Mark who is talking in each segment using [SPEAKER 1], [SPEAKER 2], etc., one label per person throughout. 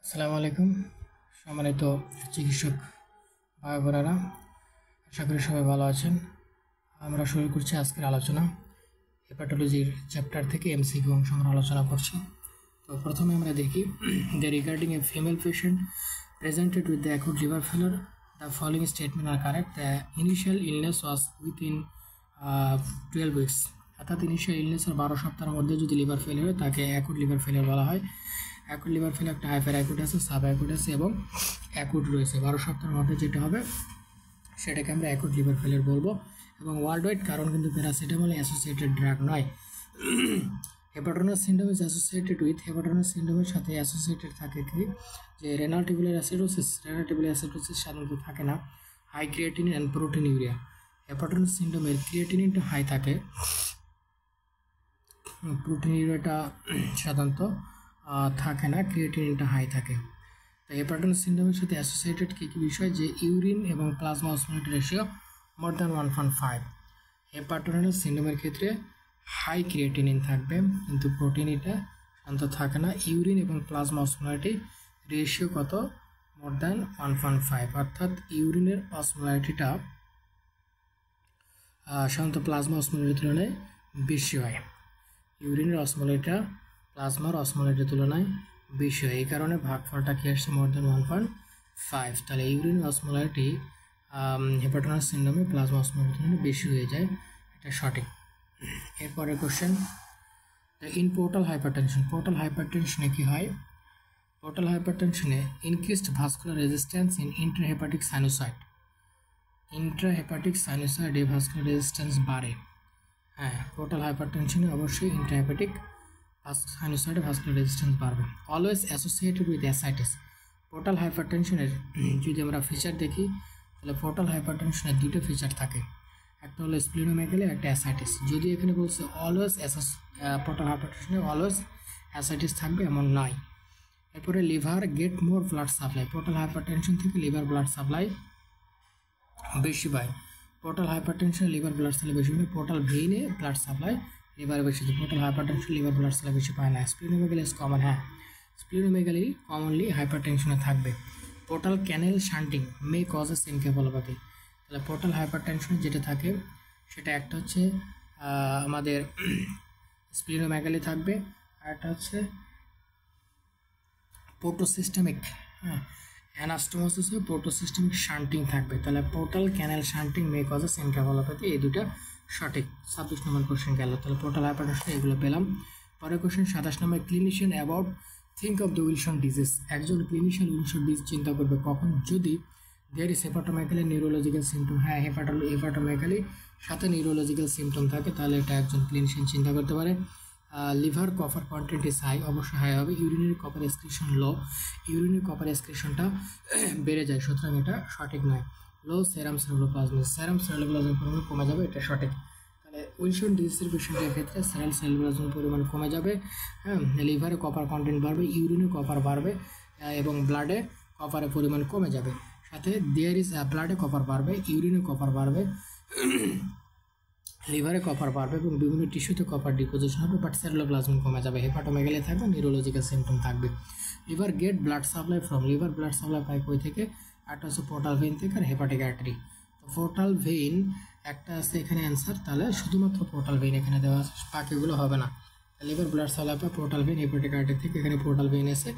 [SPEAKER 1] আসসালামু আলাইকুম সম্মানিত চিকিৎসক ভাই বোনেরা, আশা করি সবাই ভালো আছেন। আমরা শুরু করছি আজকের আলোচনা। হেপাটোলজির চ্যাপ্টার থেকে এমসিকিউ অংশ আমরা আলোচনা করছি। তো প্রথমে আমরা দেখি the regarding a female patient presented with the acute liver failure the following statement are correct. The initial illness was within 12 weeks, অর্থাৎ ইনিশিয়াল ইলনেসের 12 সপ্তাহের মধ্যে যদি লিভার ফেল হয় তাকে অ্যাকুট লিভার ফেলিয়ার বলা হয়। অ্যাকুট লিভার ফেল একটা হাইপার অ্যাকুট আছে, সাব অ্যাকুট আছে এবং অ্যাকুট রয়েছে। 12 সপ্তাহের মধ্যে যেটা হবে সেটাকে আমরা অ্যাকুট লিভার ফেলিয়ার বলবো। এবং ওয়ার্ল্ড ওয়াইড কারণ কিন্তু প্যারাসিটামল অ্যাসোসিয়েটেড ড্রাগ নয়। Hepatorenal syndrome is associated with, hepatorenal সিন্ড্রোমের সাথে অ্যাসোসিয়েটেড থাকে কি যে renal tubular acidosis. Renal tubular acidosis সাধারণত থাকে না। High creatinine and proteinuria. Hepatorenal সিন্ড্রোমের ক্রিয়েটিনিনটা হাই থাকে, প্রোটিন ইউরিয়াটা সাধারণত থাকে না, ক্রিয়েটিনিনটা হাই থাকে। তো হেপাটোনাস সিন্ড্রোমের সাথে অ্যাসোসিয়েটেড কী কী বিষয় যে ইউরিন এবং প্লাজমা অসমোলারিটি রেশিও মোর দ্যান 1.5। হেপাটোনাস সিন্ড্রোমের ক্ষেত্রে হাই ক্রিয়েটিনিন থাকবে কিন্তু প্রোটিন এটা সাধারণত থাকে না। ইউরিন এবং প্লাজমা অসমোলারিটি রেশিও কত? মোর দ্যান 1.5, অর্থাৎ ইউরিনের অসমোলারিটিটা সাধারণত প্লাজমা অসমোলারিটির তুলনায় বেশি হয়। ইউরিনের অসমোলারিটিটা প্লাজমার অসমোলারিটির তুলনায় বেশি হয়, এই কারণে ভাগফলটা কি আসছে? More than 1.5। তাহলে ইউরিন অসমোলারিটি হেপাটোনাস সিন্ড্রোমে প্লাজমা অসমোলারিটির তুলনায় বেশি হয়ে যায়, এটা সঠিক। এরপরে question, in portal hypertension. Portal হাইপারটেনশনে কি হয়? পোর্টাল হাইপারটেনশনে increased vascular resistance in intrahepatic sinusoid. Intrahepatic সাইনোসয়েডে ভাস্কুলার রেজিস্ট্যান্স বাড়ে। হ্যাঁ, পোর্টাল হাইপারটেনশনে অবশ্যই ইন্ট্রাহেপাটিক সাইনোসয়েডে ভাস্কুলার রেজিস্ট্যান্স বাড়বে। Always associated with ascites. Portal হাইপারটেনশনের যদি আমরা ফিচার দেখি তাহলে পোর্টাল হাইপারটেনশনের দুটো ফিচার থাকে, একটা হলো স্প্লিনোমেগালি, একটা অ্যাসাইটিস। যদি এখানে বলছে অলওয়েজ পোর্টাল হাইপারটেনশনে অলওয়েজ অ্যাসাইটিস থাকবে এমন নয়। এরপরে liver get more blood supply. Portal hypertension থেকে লিভার ব্লাড সাপ্লাই বেশি পায়। পোর্টাল হাইপারটেনশনে লিভার ব্লাড সাপ্লাই বেশি পায়, পোর্টাল ভেইনে ব্লাড সাপ্লাই লিভার বেশি। Portal hypertension liver blood supply বেশি পায় না। Splenomegaly is common. হ্যাঁ, স্প্লিনোমেগালি কমনলি হাইপারটেনশনে থাকবে। পোর্টাল ক্যানেল শান্টিং মে কজেস এনকেফালোপ্যাথি। তাহলে পোর্টাল হাইপারটেনশনে যেটা থাকে সেটা একটা হচ্ছে আমাদের স্প্লিনোমেগালি থাকবে, আর একটা হচ্ছে পোর্টোসিস্টেমিক, হ্যাঁ, অ্যানাস্টোমোসিস হয়ে পোর্টোসিস্টেমিক শান্টিং থাকবে। তাহলে পোর্টাল ক্যানেল শান্টিং মে কজেস এনকেফালোপ্যাথি, এই দুটো সঠিক। 26 নম্বর কোশ্চেন গেল। তাহলে পোর্টাল হাইপারটেনশন এগুলো পেলাম। পরের কোশ্চেন 27 নম্বর, clinician about think of the Wilson disease. একজন ক্লিনিশিয়ান উইলসন ডিজিজ চিন্তা করবে কখন? যদি there is hepatomegaly neurological symptom. হ্যাঁ, হেপাটোমেগালি সাথে নিউরোলজিক্যাল সিমটম থাকে, তাহলে এটা একজন ক্লিনিশিয়ান চিন্তা করতে পারে। Liver copper content is high, অবশ্যই হাই হবে। Urinary copper excretion low, urinary copper এক্সক্রিশনটা বেড়ে যায়, সুতরাং এটা সঠিক নয়। লো সেরাম সেলুলোপ্লাজম, সেরাম সেলুলোপ্লাজমের পরিমাণ কমে যাবে, এটা সঠিক। তাহলে উইলসন ডিজিজের পেশেন্টের ক্ষেত্রে সেরাম সেলুলোপ্লাজমের পরিমাণ কমে যাবে। হ্যাঁ, লিভারে কপার কন্টেন্ট বাড়বে, ইউরিনে কপার বাড়বে এবং ব্লাডে কপারের পরিমাণ কমে যাবে। সাথে দেয়ার ইজ ব্লাডে কপার বাড়বে, ইউরিনে কপার বাড়বে, লিভারে কপার বাড়বে এবং বিভিন্ন টিস্যুতে কপার ডিপোজিশন হবে, বাট সেলুলোপ্লাজম কমে যাবে। হেপাটোমেগালি থাকবে, নিউরোলজিক্যাল সিমটম থাকবে। Liver get blood supply from, liver blood supply পায় কই থেকে? একটা হচ্ছে পোর্টাল ভেইন থেকে আর হেপাটিক আর্টারি। তো পোর্টাল ভেইন একটা আছে এখানে অ্যান্সার, তাহলে শুধুমাত্র পোর্টাল ভেইন এখানে দেওয়া আছে, বাকিগুলো হবে না। লিভার ব্লাড সাপ্লাই পায় পোর্টাল ভেইন, হেপাটিক আর্টারি থেকে, এখানে পোর্টাল ভেইন আছে,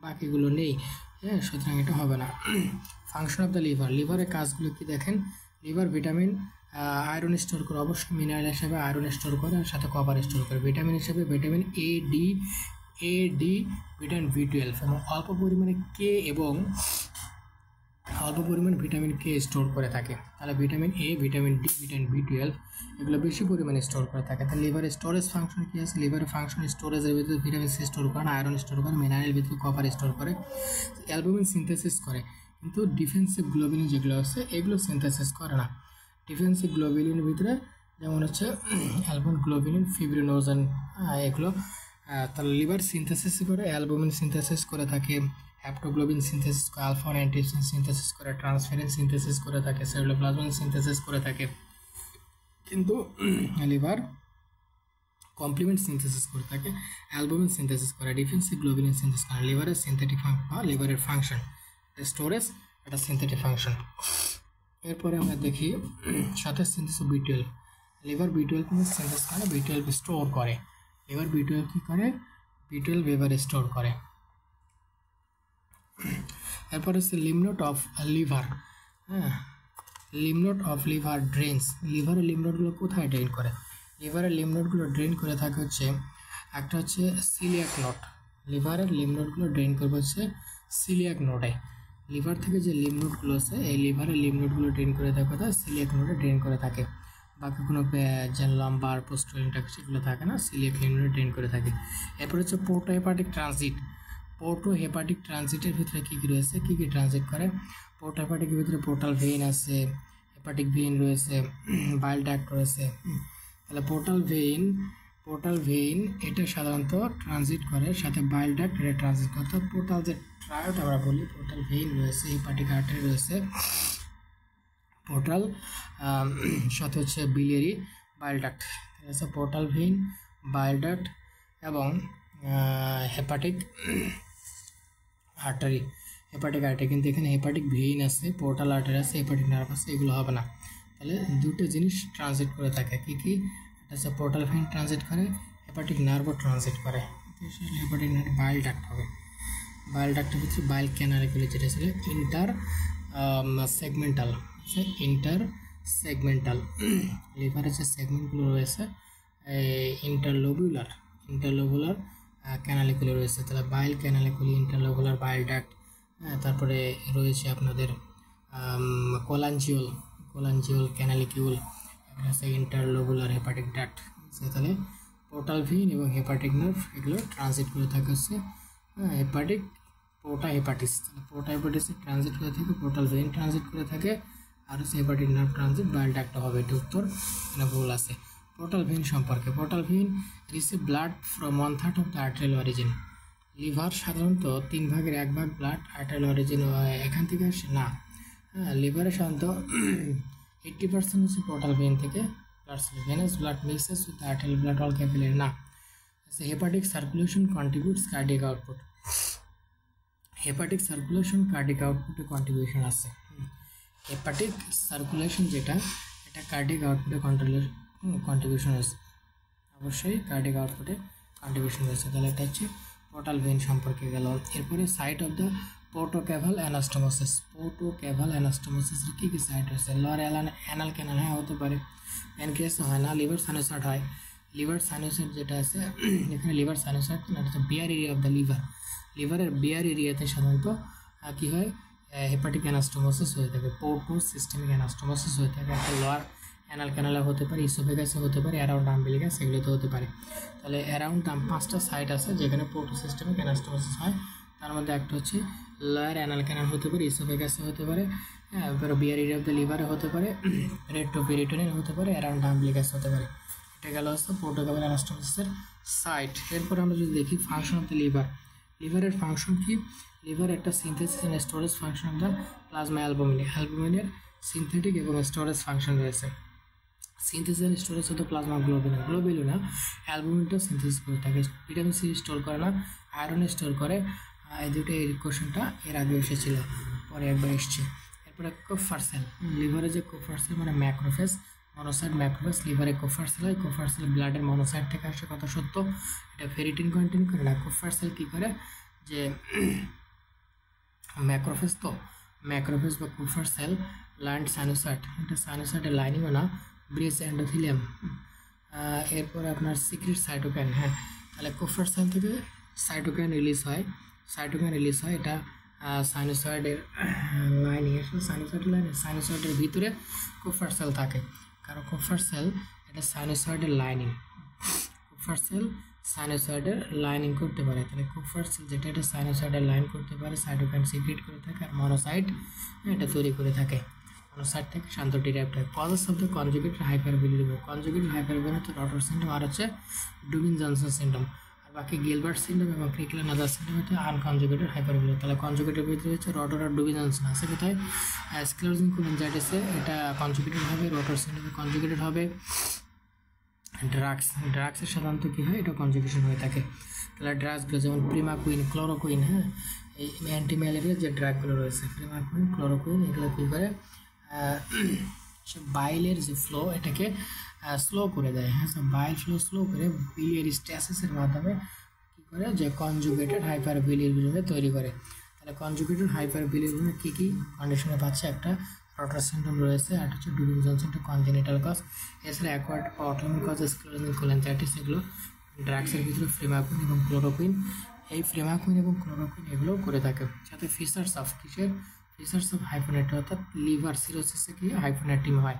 [SPEAKER 1] বাকিগুলো নেই। হ্যাঁ, সুতরাং এটা হবে না। ফাংশন অফ দ্য লিভার, লিভারের কাজগুলো কি দেখেন? লিভার ভিটামিন আয়রন স্টোর করে, অবশ্যই মিনারেল হিসেবে আয়রন স্টোর করে আর সাথে কপার স্টোর করে। ভিটামিন হিসেবে vitamin A D, vitamin B12 এবং অল্প পরিমাণে কে এবং অল্প পরিমাণ ভিটামিন কে স্টোর করে থাকে। তাহলে vitamin A, vitamin D, vitamin B12 এগুলো বেশি পরিমাণে স্টোর করে থাকে। তাহলে লিভারের স্টোরেজ ফাংশন কী আছে? লিভারের ফাংশন স্টোরেজের ভিতরে ভিটামিন সি স্টোর করে, আয়রন স্টোর করে, মিনারেল ভিতরে কপার স্টোর করে, অ্যালবুমিন সিনথেসিস করে। কিন্তু ডিফেন্সিভ গ্লোবিলিন যেগুলো আছে এগুলো সিনথেসিস করে না। ডিফেন্সিভ গ্লোবিলিনের ভিতরে যেমন হচ্ছে অ্যালবুমিন, গ্লোবিলিন, ফিব্রিনোজেন, এগুলো। তাহলে লিভার সিনথেসিস করে, অ্যালবুমিন সিনথেসিস করে থাকে, হ্যাপ্টোগ্লোবিন সিনথেসিস করে, আলফা অ্যান্টিসিন সিনথেসিস করে, ট্রান্সফেরিন সিনথেসিস করে থাকে, সেলুলোপ্লাজমিন সিনথেসিস করে থাকে। কিন্তু লিভার কমপ্লিমেন্ট সিনথেসিস করে থাকে, অ্যালবুমিন সিনথেসিস করে, ডিফেন্সিভ গ্লোবিলিন সিনথেসিস করে, লিভারের সিনথেটিক বা লিভারের ফাংশন, স্টোরেজ একটা সিনথেটিক ফাংশন। এরপরে আমরা দেখি সাথে synthesis B12, liver B12 synthesis করে, B12 স্টোর করে, লিভার B12 কি করে, B12 লিভারে স্টোর করে। এরপরে হচ্ছে লিমনোড অফ লিভার, হ্যাঁ, লিমনোড অফ লিভার ড্রেনস, লিভারের লিমনোডগুলো কোথায় ড্রেন করে, লিভারের লিমনোডগুলো ড্রেন করে থাকে হচ্ছে একটা হচ্ছে সিলিয়াক নোড, লিভারের লিমনোডগুলো ড্রেন করবে হচ্ছে সিলিয়াক নোডে, লিভার থেকে যে লিমনোডগুলো আছে এই লিভারের লিমনোডগুলো ড্রেন করে থাকে কোথায়, সিলিয়াক নোডে ড্রেন করে থাকে, বাকি কোনো যে লাম্বার পোস্টাল ইন্টারফেস সেগুলো থাকে না, সিলিয়াক লিমনোডে ড্রেন করে থাকে। এরপর হচ্ছে পোর্টোহেপাটিক ট্রানজিট, পোর্টোহেপাটিক ট্রানজিটের ভিতরে কী কী রয়েছে, কী কী ট্রানজিট করে, পোর্টোহেপাটিকের ভিতরে পোর্টাল ভেইন আছে, হেপাটিক ভেইন রয়েছে, বাইল ডাক্ট রয়েছে। তাহলে পোর্টাল ভেইন এটা সাধারণত ট্রানজিট করে, সাথে বাইল ডাক্ট এটা ট্রানজিট করে, অর্থাৎ পোর্টাল যে ট্রায়োড আমরা বলি, পোর্টাল ভেইন রয়েছে, হেপাটিক আর্টারি রয়েছে, পোর্টাল সাথে হচ্ছে বিলিয়ারি বাইল ডাক্ট, ঠিক আছে, পোর্টাল ভেইন, বাইল ডাক্ট এবং হেপাটিক আর্টারি, হেপাটিক আর্টারি, কিন্তু এখানে হেপাটিক ভেইন আছে, পোর্টাল আর্টারি আছে, হেপাটিক নার্ভ আছে, এগুলো হবে না। তাহলে দুটো জিনিস ট্রানজিট করে থাকে, কী কী, এটা হচ্ছে পোর্টাল ভেইন ট্রানজিট করে, হেপাটিক নার্ভও ট্রানজিট করে, হেপাটিক নার্ভ বাইল ডাক্ট হবে, বাইল ডাক্টের ভিতরে বাইল ক্যানালিকুলি যেটা ছিল ইন্টার সেগমেন্টাল, ইন্টার সেগমেন্টাল, লিভারের যে সেগমেন্টগুলো রয়েছে ইন্টারলোবুলার ক্যানালিকুলি রয়েছে, তাহলে বাইল ক্যানালিকুলি, ইন্টারলোবুলার বাইল ডাক্ট, তারপরে রয়েছে আপনাদের কোলাঞ্জিওল ক্যানালিকিউল, এখানে আছে ইন্টারলোবুলার হেপাটিক ডাক্ট, তাহলে পোর্টাল ভেইন এবং হেপাটিক নার্ভ এগুলো ট্রানজিট করে থাকে হচ্ছে হেপাটিক পোর্টাহেপাটিস, তাহলে পোর্টাহেপাটিসে ট্রানজিট করে থাকে, পোর্টাল ভেইন ট্রানজিট করে থাকে, আর হচ্ছে হেপাটিক নার্ভ ট্রানজিট, বাইল ডাক্ট হবে, এটা উত্তর, এখানে ভুল আছে। পোর্টাল ভেইন সম্পর্কে, portal vein receive blood from 1/3 of the arterial origin, liver সাধারণত 3/1 ব্লাড আর্টেরিয়াল অরিজিন এখান থেকে আসে না, হ্যাঁ, লিভারে সাধারণত 80% হচ্ছে পোর্টাল ভেইন থেকে blood, venous blood mixes with arterial blood all capillary না। Hepatic circulation contributes cardiac output, hepatic circulation cardiac আউটপুটে কন্ট্রিবিউশন আছে, হেপাটিক সার্কুলেশন যেটা এটা কার্ডিয়াক আউটপুটে কন্ট্রিবিউশন আছে, অবশ্যই কার্ডিয়াক আউটপুটে কন্ট্রিবিউশন রয়েছে। তাহলে এটা হচ্ছে পোর্টাল ভেইন সম্পর্কে গেল। এরপরে site of the portocaval anastomosis, portocaval অ্যানাস্টোমোসিসের কী কী সাইট রয়েছে, লোয়ার অ্যানাল ক্যানাল, হ্যাঁ হতে পারে, প্যানক্রিয়াস হয় না, লিভার সাইনোসয়েড হয়, লিভার সাইনোসয়েড যেটা আছে এখানে লিভার সাইনোসয়েড না, এটা bare area of the liver, লিভারের বিয়ার এরিয়াতে সাধারণত কী হয়, হেপাটিক অ্যানাস্টোমোসিস হয়ে থাকে, পোর্টো সিস্টেমিক অ্যানাস্টোমোসিস হয়ে থাকে, একটা লোয়ার অ্যানাল ক্যানালে হতে পারে, ইসোফেগাসে হতে পারে, অ্যারাউন্ড আম্বিলিকাস এগুলোতে হতে পারে। তাহলে অ্যারাউন্ড 5টা সাইট আছে যেখানে পোর্টো সিস্টেমিক অ্যানাস্টোমোসিস হয়, তার মধ্যে একটা হচ্ছে লোয়ার অ্যানাল ক্যানাল হতে পারে, ইসোফেগাসে হতে পারে, এরপরে বিয়ার এরিয়া অফ দ্য লিভারে হতে পারে, রেট্রোপেরিটোনিয়াল হতে পারে, অ্যারাউন্ড আম্বিলিকাস হতে পারে। এটা গেল হচ্ছে পোর্টোক্যাভাল অ্যানাস্টোমোসিসের সাইট। এরপর আমরা যদি দেখি ফাংশন অফ দ্য লিভার, লিভারের ফাংশন কি, লিভার একটা synthesis and storage function of the plasma albumin, অ্যালবুমিনের সিনথেটিক এবং স্টোরেজ ফাংশন রয়েছে। সিনথেসিস অ্যান্ড স্টোরেজ হতো প্লাজমা গ্লোবিউলিনা, অ্যালবুমিনটা সিনথেসিস করে থাকে, ভিটামিন সি স্টোর করে না, আয়রন স্টোর করে, এই দুটো এই কোশ্চেনটা এর আগে এসেছিল, পরে একবার এসছে। এরপরে কোফার সেল, লিভারে যে কোফার সেল মানে ম্যাক্রোফেজ, মনোসাইট ম্যাক্রোফেজ, লিভারে কোফার সেল হয়, কোফার সেল ব্লাডের মনোসাইট থেকে আসে, কত সত্য, এটা ফেরিটিন কন্টেন্ট করে না। কোফার সেল কী করে, যে ম্যাক্রোফেজ তো ম্যাক্রোফেজ বা কোফার সেল লাইন্ড সাইনোসাইট, এটা সাইনোসাইটের লাইনিংও না, ব্রেস এন্ডোথিলিয়াম, এরপর আপনার সিক্রেট সাইটোকাইন, হ্যাঁ, তাহলে কোফার সেল থেকে সাইটোকাইন রিলিজ হয়, এটা সাইনোসয়েডের লাইনিং, আসলে সাইনোসয়েডের ভিতরে কোফার সেল থাকে, কারণ কোফার সেল এটা সাইনোসয়েডের লাইনিং, কোফার সেল সাইনোসয়েডের লাইনিং করতে পারে, তাহলে কোফার সেল যেটা এটা সাইনোসয়েডের লাইন করতে পারে, সাইটোকাইন সিক্রেট করে থাকে, আর মনোসাইট এটা তৈরি করে থাকে, মনোসাইট থেকে শান্ত ডিরাইভড হয়। Causes of the conjugated hyperbilirubinemia, conjugated hyperbilirubinemia হচ্ছে রটার সিন্ড্রোম আর হচ্ছে ডুবিন জনসন সিন্ড্রোম, আর বাকি গিলবার্ট সিন্ড্রোম এবং ক্রিকলা নাদার সিন্ড্রোম হচ্ছে আনকনজুগেটেড হাইপারবিলিরুবিয়া। তাহলে কনজুগেটেড ভিতরে হচ্ছে রটার আর ডুবিন জনসন আছে কোথায়, স্ক্লেরোজিং কোলিনজাইটিসে এটা কনজুগেটেড হবে, রটার সিন্ড্রোমে কনজুগেটেড হবে, ড্রাগসের সাধারণত কী হয়, এটা কনজুগেশন হয়ে থাকে। তাহলে ড্রাগসগুলো যেমন প্রিমাকুইন, ক্লোরোকুইন, হ্যাঁ, এই অ্যান্টি ম্যালেরিয়ার যে ড্রাগগুলো রয়েছে প্রিমাকুইন, ক্লোরোকুইন, এগুলো কী করে বাইলের যে ফ্লো এটাকে স্লো করে দেয়, হ্যাঁ। বাইল ফ্লো স্লো করে বিলিয়ারি স্ট্যাসিসের মাধ্যমে কী করে যে কনজুগেটেড হাইপার বিলিরুবিনে তৈরি করে। তাহলে কনজুগেটেড হাইপার বিলিরুবিনে কী কী কন্ডিশনে পাচ্ছে, একটা রটার সিনড্রোম রয়েছে, আর হচ্ছে ডুবিং জনসন কনজেনিটাল কজ, এছাড়া অ্যাকোয়ার্ড অটোইমিউন কজ স্ক্লেরোজিং কোলিনজাইটিস, এগুলো ড্রাগসের ভিতরে প্রিমাকুইন এবং ক্লোরোকুইন, এই প্রিমাকুইন এবং ক্লোরোকুইন এগুলো করে থাকে। সাথে ফিচার্স অফ কিসের, ফিচার্স অফ হাইপোনেট্রিয়া, অর্থাৎ লিভার সিরোসিসে কি হাইপোনেট্রিমি হয়,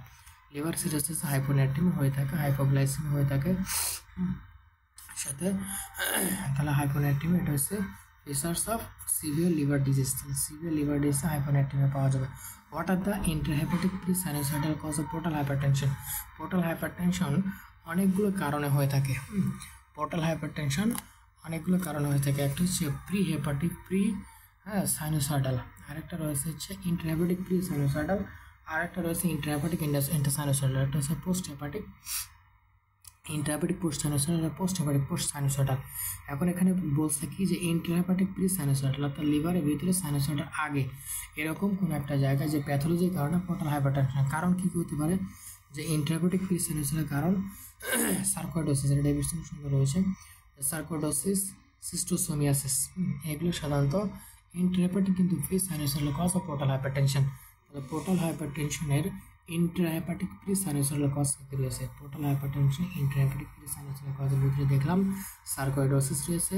[SPEAKER 1] লিভার সিরোসিসে হাইপোনেট্রিমি হয়ে থাকে, হাইপোগ্লাইসেমি হয়ে থাকে সাথে। তাহলে হাইপোনেট্রিমি এটা হচ্ছে features of severe liver disease. তাহলে সিভিয়ার লিভার ডিজিজে হাইপোনেট্রিমি পাওয়া যাবে। What are the intrahepatic pre sinusoidal cause of portal hypertension? Portal hypertension অনেকগুলো কারণে হয়ে থাকে। পোর্টাল হাইপারটেনশন অনেকগুলো কারণে হয়ে থাকে। একটা হচ্ছে প্রি সাইনোসয়েডাল, আরেকটা রয়েছে হচ্ছে ইন্টারহেপাটিক প্রি সাইনোসয়েডাল, আরেকটা রয়েছে ইন্টারহেপাটিক ইন্টারসাইনোসয়েডাল, একটা হচ্ছে post hepatic intrahepatic post sinusoidal আর পোস্ট হেপাটিক পোস্ট সাইনোসয়েডাল। এখন এখানে বলছে কি যে ইন্টারহেপাটিক প্রি সাইনোসয়েডাল অর্থাৎ লিভারের ভিতরে সাইনোসয়েডাল আগে এরকম কোনো একটা জায়গায় যে প্যাথোলজির কারণে পোর্টাল হাইপারটেনশন। কারণ কী হতে পারে, যে ইন্টারহেপাটিক প্রি সাইনোসয়েডাল কারণ সার্কোইডোসিস, এটা ডেভিডসন সুন্দর রয়েছে, সার্কোইডোসিস, সিস্টোসোমিয়াসিস, এগুলো সাধারণত ইন্টারহেপাটিক কিন্তু pre sinusoidal cause of portal hypertension. তাহলে পোর্টাল হাইপারটেনশনের ইন্ট্রাহেপাটিক প্রি সাইনোসয়েডাল কজ কী রয়েছে, portal hypertension intrahepatic pre sinusoidal কজের ভিতরে দেখলাম সার্কোইডোসিস রয়েছে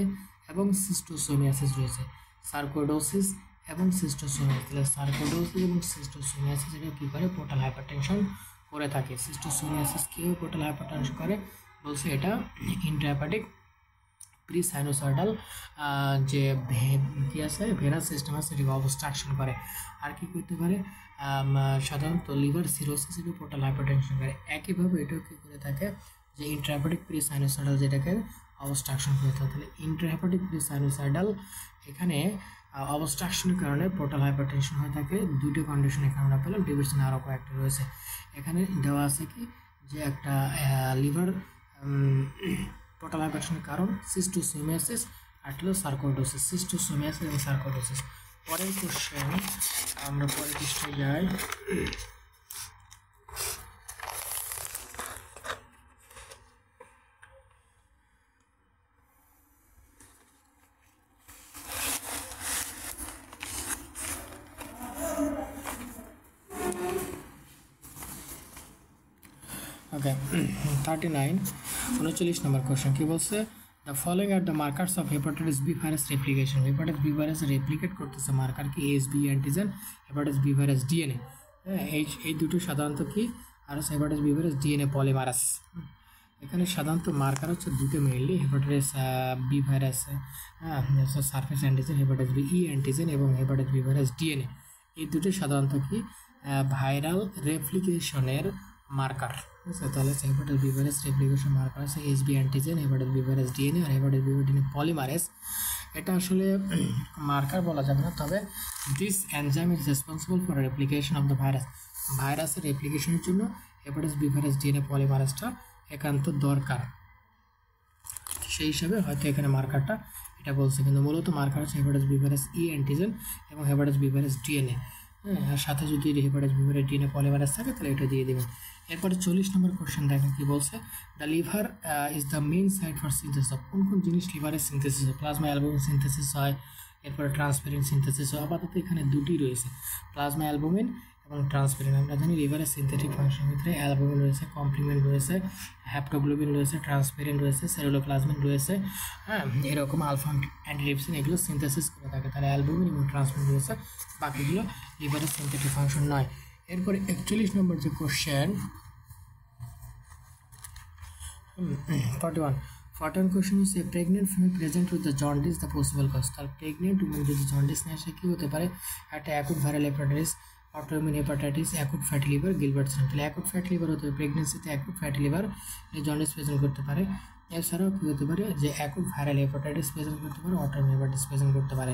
[SPEAKER 1] এবং সিস্টোসোমিয়াসিস রয়েছে। সার্কোইডোসিস এবং সিস্টোসোমিয়াসিস, তাহলে সার্কোইডোসিস এবং সিস্টোসোমিয়াসিস এটা কী করে, পোর্টাল হাইপারটেনশন করে থাকে। সিস্টোসোমিয়াসিস কীও পোর্টাল হাইপারটেনশন করে, বলছে এটা ইন্ট্রাহেপাটিক প্রি সাইনোসয়েডাল যে কী আছে ভেনাস সিস্টেম আছে সেটাকে অবস্ট্রাকশন করে। আর কি করতে পারে, সাধারণত লিভার সিরোসিস এটা পোর্টাল হাইপারটেনশন করে। একইভাবে এটাও কী করে থাকে, যে ইন্ট্রাহেপাটিক প্রি সাইনোসয়েডাল যেটাকে অবস্ট্রাকশন করে থাকে। তাহলে ইন্ট্রাহেপাটিক প্রি সাইনোসয়েডাল এখানে অবস্ট্রাকশনের কারণে পোর্টাল হাইপারটেনশন হয়ে থাকে। দুটো কন্ডিশন এখানে আমরা পেলাম, ডেভিডসন আরও কয়েকটা রয়েছে। এখানে দেওয়া আছে কি যে একটা লিভার পোর্টাল হাইপারটেনশনের কারণ সিস্টোসোমিয়াসিস আর হলো সার্কোইডোসিস, সিস্টোসোমিয়াসিস এবং সার্কোইডোসিস। পরের কোশ্চেন আমরা পরের পৃষ্ঠায় যাই। ওকে 39 39 নম্বর কোশ্চেন কি বলছে, the following are the markers of hepatitis B virus replication. Hepatitis B virus replicate করতেছে মার্কার কি, SB antigen, hepatitis B virus DNA. হ্যাঁ, এই দুটো সাধারণত কি, আর hepatitis B virus DNA polymerase. এখানে সাধারণত মার্কার হচ্ছে দুটো mainly, hepatitis B virus surface antigen, hepatitis B E antigen এবং হেপাটাইটিস বি ভাইরাস ডিএনএ। এই দুটো সাধারণত কি ভাইরাল রেপ্লিকেশনের মার্কার। বুঝছে, তাহলে hepatitis B virus replication marker আছে SB antigen, hepatitis B virus DNA আর hepatitis B virus DNA polymerase. এটা আসলে মার্কার বলা যাবে না, তবে this enzyme is responsible for replication of the virus. ভাইরাসের রেপ্লিকেশনের জন্য হেপাটাইটিস বি ভাইরাস ডিএনএ পলিমারেজটা একান্ত দরকার। সেই হিসাবে হয়তো এখানে মার্কারটা এটা বলছে, কিন্তু মূলত মার্কার হচ্ছে hepatitis B virus E antigen এবং হেপাটাইটিস বি ভাইরাস ডিএনএ। হ্যাঁ, আর সাথে যদি hepatitis B virus DNA polymerase থাকে তাহলে এটা দিয়ে দেবেন। এরপরে 40 নম্বর কোশ্চেন দেখেন কি বলছে, the liver is the main site for synthesis of. কোন কোন জিনিস লিভারের সিনথেসিস হয়, প্লাজমা অ্যালবুমিন সিনথেসিস হয়, এরপরে ট্রান্সপেরেন্ট সিনথেসিস হয়। আপাতত এখানে দুটি রয়েছে, প্লাজমা অ্যালবুমিন এবং ট্রান্সপেরেন্ট। আমরা জানি লিভারের সিনথেটিক ফাংশনের ভিতরে অ্যালবুমিন রয়েছে, কমপ্লিমেন্ট রয়েছে, হ্যাপ্টোগ্লোবিন রয়েছে, ট্রান্সপেরেন্ট রয়েছে, সেলুলোপ্লাজমিন রয়েছে। হ্যাঁ, এরকম আলফা অ্যান্টিট্রিপসিন এগুলো সিনথেসিস করে থাকে। তাহলে অ্যালবুমিন এবং ট্রান্সপেরেন্ট রয়েছে, বাকিগুলো লিভারের সিনথেটিক ফাংশন নয়। এরপরে 41 নম্বর যে কোশ্চেন 41 কোশ্চেন হচ্ছে pregnant female present with the jaundice the possible cause. তাহলে প্রেগনেন্ট উইমেন যদি জন্ডিস নিয়ে আসে কী হতে পারে, একটা acute viral hepatitis, autoimmune hepatitis, acute fatty liver, Gilbert syndrome. তাহলে অ্যাকুট ফ্যাটি লিভার হতে পারে, প্রেগনেন্সিতে acute fatty liver jaundice present করতে পারে। এছাড়াও কী হতে পারে, যে অ্যাকুট ভাইরাল হেপাটাইটিস প্রেজেন্ট করতে পারে, অটোইমিউন হেপাটাইটিস প্রেজেন্ট করতে পারে।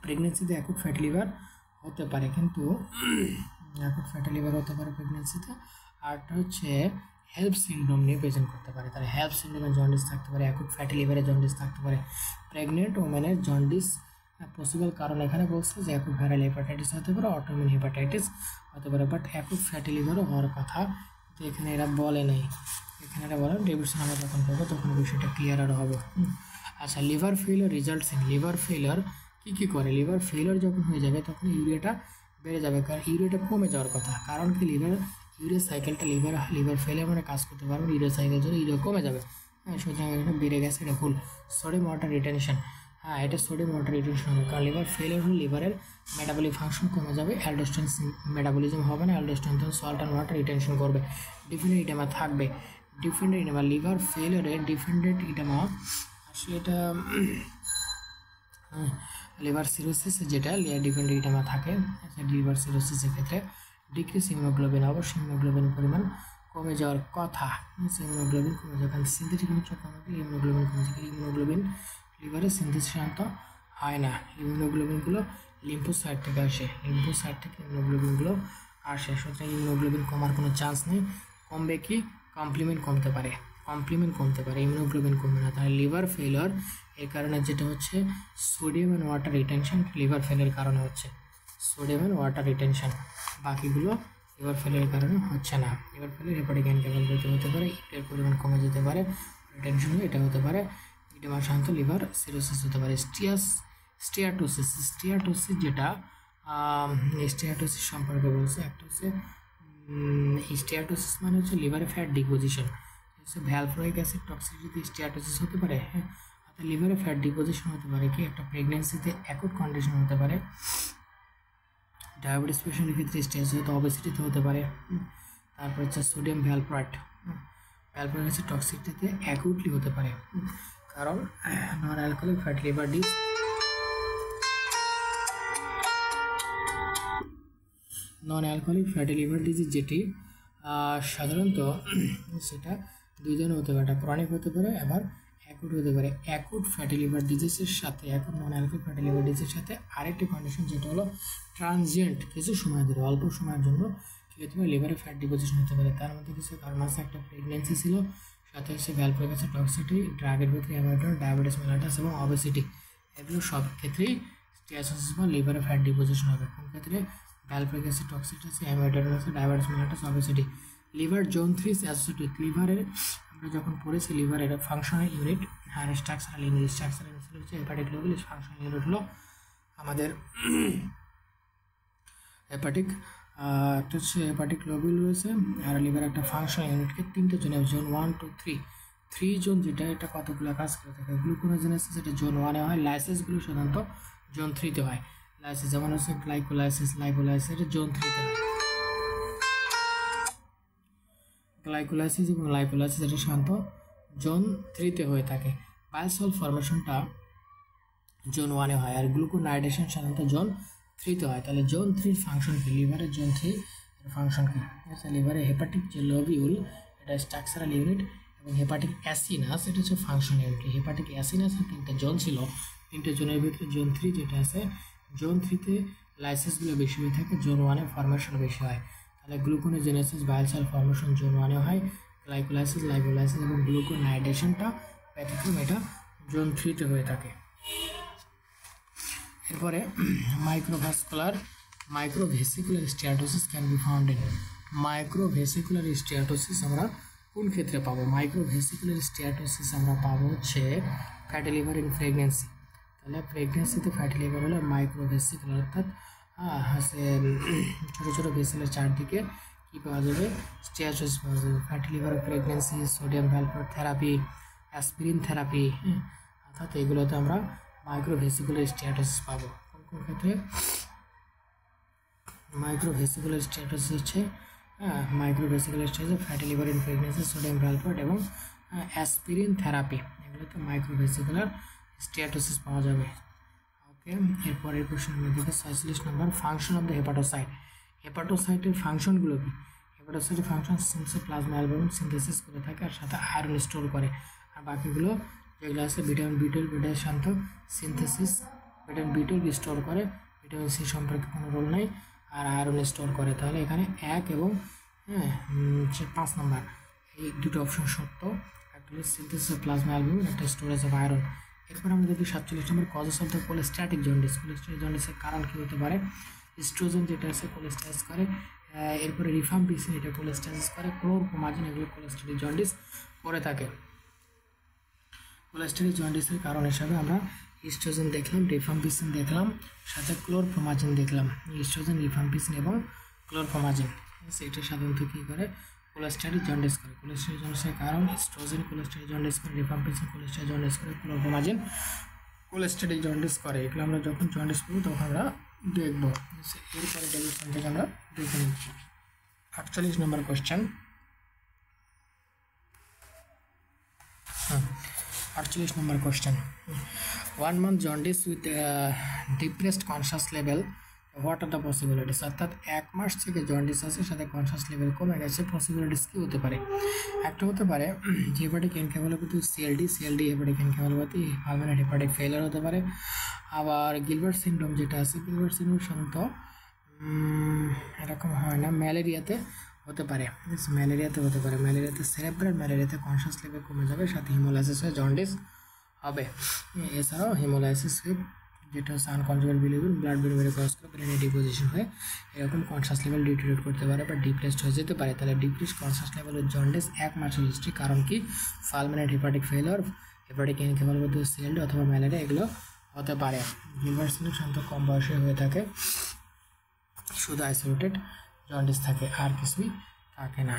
[SPEAKER 1] প্রেগনেন্সিতে অ্যাকুট ফ্যাটি লিভার হতে পারে, কিন্তু অ্যাকুট ফ্যাটি লিভার হতে পারে প্রেগনেন্সিতে। আরটা হচ্ছে হেল্প সিন্ড্রোম নিয়ে প্রেজেন্ট করতে পারে। তাহলে হেল্প সিন্ড্রোমে জন্ডিস থাকতে পারে, অ্যাকুট ফ্যাটি লিভারে জন্ডিস থাকতে পারে, প্রেগনেন্ট ওমেনের জন্ডিস পসিবল কারণ এখানে বলছে যে অ্যাকুট ভাইরাল হেপাটাইটিস হতে পারে, অটোইমিউন হেপাটাইটিস হতে পারে, বাট অ্যাকুট ফ্যাটি লিভারও হওয়ার কথা, তো এখানে এরা বলে নাই। এখানে এরা বলে ডেভিডসন আমরা যখন পাবো তখন বিষয়টা ক্লিয়ার আর হবে। আচ্ছা, liver failure results in liver failure কী করে? লিভার ফেলিওর যখন হয়ে যাবে তখন ইউরিয়াটা বেড়ে যাবে, কারণ ইউরিয়াটা কমে যাওয়ার কথা। কারণ কি ইউরিয়া সাইকেলটা লিভার ফেলিওর মানে কাজ করতে পারবে, ইউরিয়া সাইকেল জন্য ইউরিয়া কমে যাবে। হ্যাঁ, সুতরাং এটা বেড়ে গেছে, এটা ভুল। সোডিয়াম ওয়াটার রিটেনশন, হ্যাঁ এটা সোডিয়াম ওয়াটার রিটেনশন হবে, কারণ লিভার ফেলিওর হলে লিভারের মেটাবলিক ফাংশন কমে যাবে, অ্যালডোস্টেরন মেটাবলিজম হবে না, অ্যালডোস্টেরন তখন সল্ট অ্যান্ড ওয়াটার রিটেনশন করবে, ডিফেন্ডেন্ট ইডেমা থাকবে। ডিফেন্ডেন্ট ইডেমা লিভার ফেলিওরের ডিফেন্ডেন্ট ইডেমা আসলে এটা লিভার সিরোসিস, যেটা ডিফেন্ডেন্ট ইডেমা থাকে লিভার সিরোসিসের ক্ষেত্রে ডিক্রিজ হিমোগ্লোবিন, অবশ্যই হিমোগ্লোবিন পরিমাণ কমে যাওয়ার কথা। হিমোগ্লোবিন কমে যাওয়ার কারণ সিনথেটিক অংশ কমে গেলে হিমোগ্লোবিন কমে যায়, হিমোগ্লোবিন লিভারে সিনথেসিস সাধারণত হয় না, হিমোগ্লোবিনগুলো লিম্ফোসাইট থেকে আসে, লিম্ফোসাইট থেকে হিমোগ্লোবিনগুলো আসে, সুতরাং হিমোগ্লোবিন কমার কোনো চান্স নেই। কমবে কি? কমপ্লিমেন্ট কমতে পারে, কমপ্লিমেন্ট কমতে পারে, হিমোগ্লোবিন কমবে না। তাহলে লিভার ফেলিওর এর কারণে যেটা হচ্ছে sodium and water retention, liver failure কারণে হচ্ছে সোডিয়াম অ্যান্ড ওয়াটার রিটেনশন, বাকিগুলো লিভার ফেলিওরের কারণে হচ্ছে না। লিভার ফেলিওর হেপাটিক এনকেফালোপ্যাথি হতে পারে, ইউরিয়ার পরিমাণ কমে যেতে পারে, রিটেনশন এটা হতে পারে, ইডেমা সাধারণত লিভার সিরোসিস হতে পারে। স্টিয়াটোসিস, স্টিয়াটোসিস যেটা স্টিয়াটোসিস সম্পর্কে বলছে, একটা হচ্ছে স্টিয়াটোসিস মানে হচ্ছে লিভারে ফ্যাট ডিপোজিশন, ভ্যালফ্রয়িক অ্যাসিড টক্সিসিটি স্টিয়াটোসিস হতে পারে। হ্যাঁ, অর্থাৎ লিভারে ফ্যাট ডিপোজিশন হতে পারে কি একটা প্রেগনেন্সিতে অ্যাকুট কন্ডিশন হতে পারে, ডায়াবেটিস পেশেন্টের ক্ষেত্রে স্টেজ হয়তো অবেসিটিতে হতে পারে। তারপর হচ্ছে সোডিয়াম ভ্যালপ্রাইট, ভ্যালপ্রাইট হচ্ছে টক্সিসিটিতে অ্যাকুটলি হতে পারে, কারণ non alcoholic fatty liver disease যেটি সাধারণত সেটা দুই ধরনের হতে পারে, একটা ক্রনিক হতে পারে, আবার অ্যাকুট হতে পারে। অ্যাকুট ফ্যাটি লিভার ডিজিজের সাথে, acute non alcoholic fatty liver ডিজিজের সাথে আরেকটি কন্ডিশন যেটা হলো ট্রানজিয়েন্ট, কিছু সময় ধরে অল্প সময়ের জন্য কী হতে পারে লিভারে ফ্যাট ডিপোজিশন হতে পারে। তার মধ্যে কিছু কারণ আছে, একটা প্রেগনেন্সি ছিল, সাথে হচ্ছে ভ্যালপ্রাইক অ্যাসিড টক্সিসিটি, ড্রাগের ভিতরে অ্যামাইডন, ডায়াবেটিস মেলাটাস এবং অবেসিটি, এগুলো সব ক্ষেত্রেই স্টিয়াটোসিস বা লিভারে ফ্যাট ডিপোজিশন হবে। কোন ক্ষেত্রে? ভ্যালপ্রাইক অ্যাসিড টক্সিসিটি আছে, অ্যামাইডন আছে, diabetes মেলাটাস, obesity. Liver zone 3 associated, লিভারের আমরা যখন পড়েছি লিভারের ফাংশনাল ইউনিট আর স্ট্রাকচারাল ইউনিট, স্ট্রাকচারাল ইউনিট হচ্ছে হেপাটিক লোবুল, ফাংশনাল ইউনিট হলো আমাদের হেপাটিক, একটা হচ্ছে হেপাটিক লোবুল রয়েছে, আর লিভার একটা ফাংশনাল ইউনিটকে তিনটে জোনে, জোন 1 2 3 জোন, যেটা এটা কতগুলো কাজ করে থাকে। গ্লুকোনোজেনেসিস এটা জোন 1-এ হয়, লাইসেসগুলো সাধারণত জোন 3-তে হয়। লাইসেস যেমন হচ্ছে গ্লাইকোলাইসিস, লাইপোলাইসিস এটা জোন 3-তে হয়। গ্লাইকোলাইসিস এবং লাইপোলাইসিস এটা সাধারণত জোন 3-তে হয়ে থাকে। বায়োসল ফরমেশনটা জোন 1-এ হয়, আর গ্লুকোনাইডেশন সাধারণত জোন 3-তে হয়। তাহলে জোন 3 ফাংশন কি? লিভারের জোন 3 ফাংশন কি? আচ্ছা, লিভারে হেপাটিক যে লোবিউল এটা স্ট্রাকচারাল ইউনিট, এবং হেপাটিক অ্যাসিনাস এটা হচ্ছে ফাংশনাল ইউনিট। হেপাটিক অ্যাসিনাসের 3টে জোন ছিল, 3টে জোনের ভিতরে জোন 3 যেটা আছে, জোন 3-তে লাইসেসগুলো বেশি হয়ে থাকে, জোন 1-এ ফরমেশন বেশি হয়। তাহলে গ্লুকোনোজেনেসিস বায়োসেল ফরমেশন জোন 1-এ হয়, গ্লাইকোলাইসিস, লাইপোলাইসিস এবং গ্লুকোনাইডেশনটা ব্যতিক্রম, এটা জোন 3-তে হয়ে থাকে। এরপরে মাইক্রোভেসিকুলার স্টিয়াটোসিস ক্যান বি ফাউন্ড ইন, মাইক্রোভেসিকুলার স্টিয়াটোসিস আমরা কোন ক্ষেত্রে পাবো? মাইক্রোভেসিকুলার স্টিয়াটোসিস আমরা পাবো হচ্ছে ফ্যাটি লিভার ইন প্রেগনেন্সি। তাহলে প্রেগনেন্সিতে ফ্যাটি লিভার হলে মাইক্রোভেসিকুলার, অর্থাৎ হচ্ছে ছোটো ছোটো ভেসেলের চারদিকে কী পাওয়া যাবে? স্টিয়াটোসিস পাওয়া যাবে। Fatty liver pregnancy, sodium valproate therapy, aspirin therapy, অর্থাৎ এগুলোতে আমরা মাইক্রোভেসিকুলার স্টিয়াটোসিস পাবো। কোন কোন ক্ষেত্রে? মাইক্রোভেসিকুলার স্টিয়াটোসিস হচ্ছে microvesicular steatosis, fatty liver in pregnancy, sodium valproate এবং অ্যাসপিরিন থেরাপি, এগুলোতে মাইক্রোভেসিকুলার স্টিয়াটোসিস পাওয়া যাবে। ওকে, এরপরের প্রশ্নের মধ্যে 46 নম্বর, ফাংশন অফ দ্য হেপাটোসাইট। হেপাটোসাইটের ফাংশনগুলো কি? হেপাটোসাইটের ফাংশন প্লাজমা অ্যালবুমিন সিনথেসিস করে থাকে, আর সাথে আয়রন স্টোর করে, আর বাকিগুলো যেগুলো আছে ভিটামিন B12 বেটা শান্ত সিনথেসিস, ভিটামিন B12 স্টোর করে, ভিটামিন সি সম্পর্কে কোনো রোল নেই, আর আয়রন স্টোর করে। তাহলে এখানে 1 এবং 5 নম্বর এই দুটো অপশন সত্য। একটা হলো সিনথেসিস অফ প্লাজমা অ্যালবুমিন, একটা স্টোরেজ অফ আয়রন। এরপর আমরা দেখি 47 নম্বর causes of the cholestatic jaundice. Cholestatic জন্ডিসের কারণ কী হতে পারে? ইস্ট্রোজেন যেটা আছে কোলেস্ট্যাটাইজ করে, এরপরে রিফাম্পিসিন এটা কোলেস্ট্যাটাইজ করে, ক্লোরপ্রোমাজিন এগুলো কোলেস্ট্যাটিক জন্ডিস করে থাকে। কোলেস্ট্যাটিক জন্ডিসের কারণ হিসাবে আমরা ইস্ট্রোজেন দেখলাম, রিফাম্পিসিন দেখলাম, সাথে ক্লোরপ্রোমাজিন দেখলাম। ইস্ট্রোজেন, রিফাম্পিসিন এবং ক্লোরপ্রোমাজিন এটা সাধারণত কী করে? কোলেস্ট্যাটিক জন্ডিস করে। কোলেস্ট্যাটিক জন্ডিসের কারণ ইস্ট্রোজেন কোলেস্ট্যাটিক জন্ডিস করে, রিফাম্পিসিন কোলেস্ট্যাটিক জন্ডিস করে, ক্লোরপ্রোমাজিন কোলেস্ট্যাটিক জন্ডিস করে। এগুলো আমরা যখন জন্ডিস করবো তখন আমরা দেখব। এরপরে ডেভিশন থেকে আমরা দেখে নিচ্ছি 48 নম্বর কোশ্চেন। 48 নম্বর question. 1 month jaundice with depressed conscious level, what are the possibilities? অর্থাৎ 1 মাস থেকে জন্ডিস আছে, সাথে কনসাস লেভেল কমে গেছে, পসিবিলিটিস কী হতে পারে? একটা হতে পারে hepatic encephalopathy, CLD hepatic encephalopathy, pulmonary hepatic failure হতে পারে। আবার গিলবার্ট সিনড্রোম যেটা আছে, গিলবার্ট সিনড্রোম সাধারণত এরকম হয় না, ম্যালেরিয়াতে হতে পারে, ম্যালেরিয়াতে হতে পারে। ম্যালেরিয়াতে সেরেব্রাল ম্যালেরিয়াতে কনসাস লেভেল কমে যাবে, সাথে হিমোলাইসিস হয়ে জন্ডিস হবে। এছাড়াও হিমোলাইসিস যেটা হচ্ছে আনকনজুগেট বিলিরুবিন ব্লাড বিলিরুবিনে ক্রস করে ব্রেনে ডিপোজিশন হয়ে এরকম কনসাস লেভেল ডিটেরিয়েট করতে পারে বা ডিপ্রেসড হয়ে যেতে পারে। তাহলে ডিপ্রেসড কনসাস লেভেলের জন্ডিস 1 মাসের হিস্ট্রি। কারণ কি? Fulminant hepatic failure, hepatic encephalopathy, CLD অথবা ম্যালেরিয়া এগুলো হতে পারে। গিলবার্ট সিনড্রোম সাধারণত কম বয়সে হয়ে থাকে, শুধু আইসোলেটেড জন্ডিস থাকে, আর কিছুই থাকে না,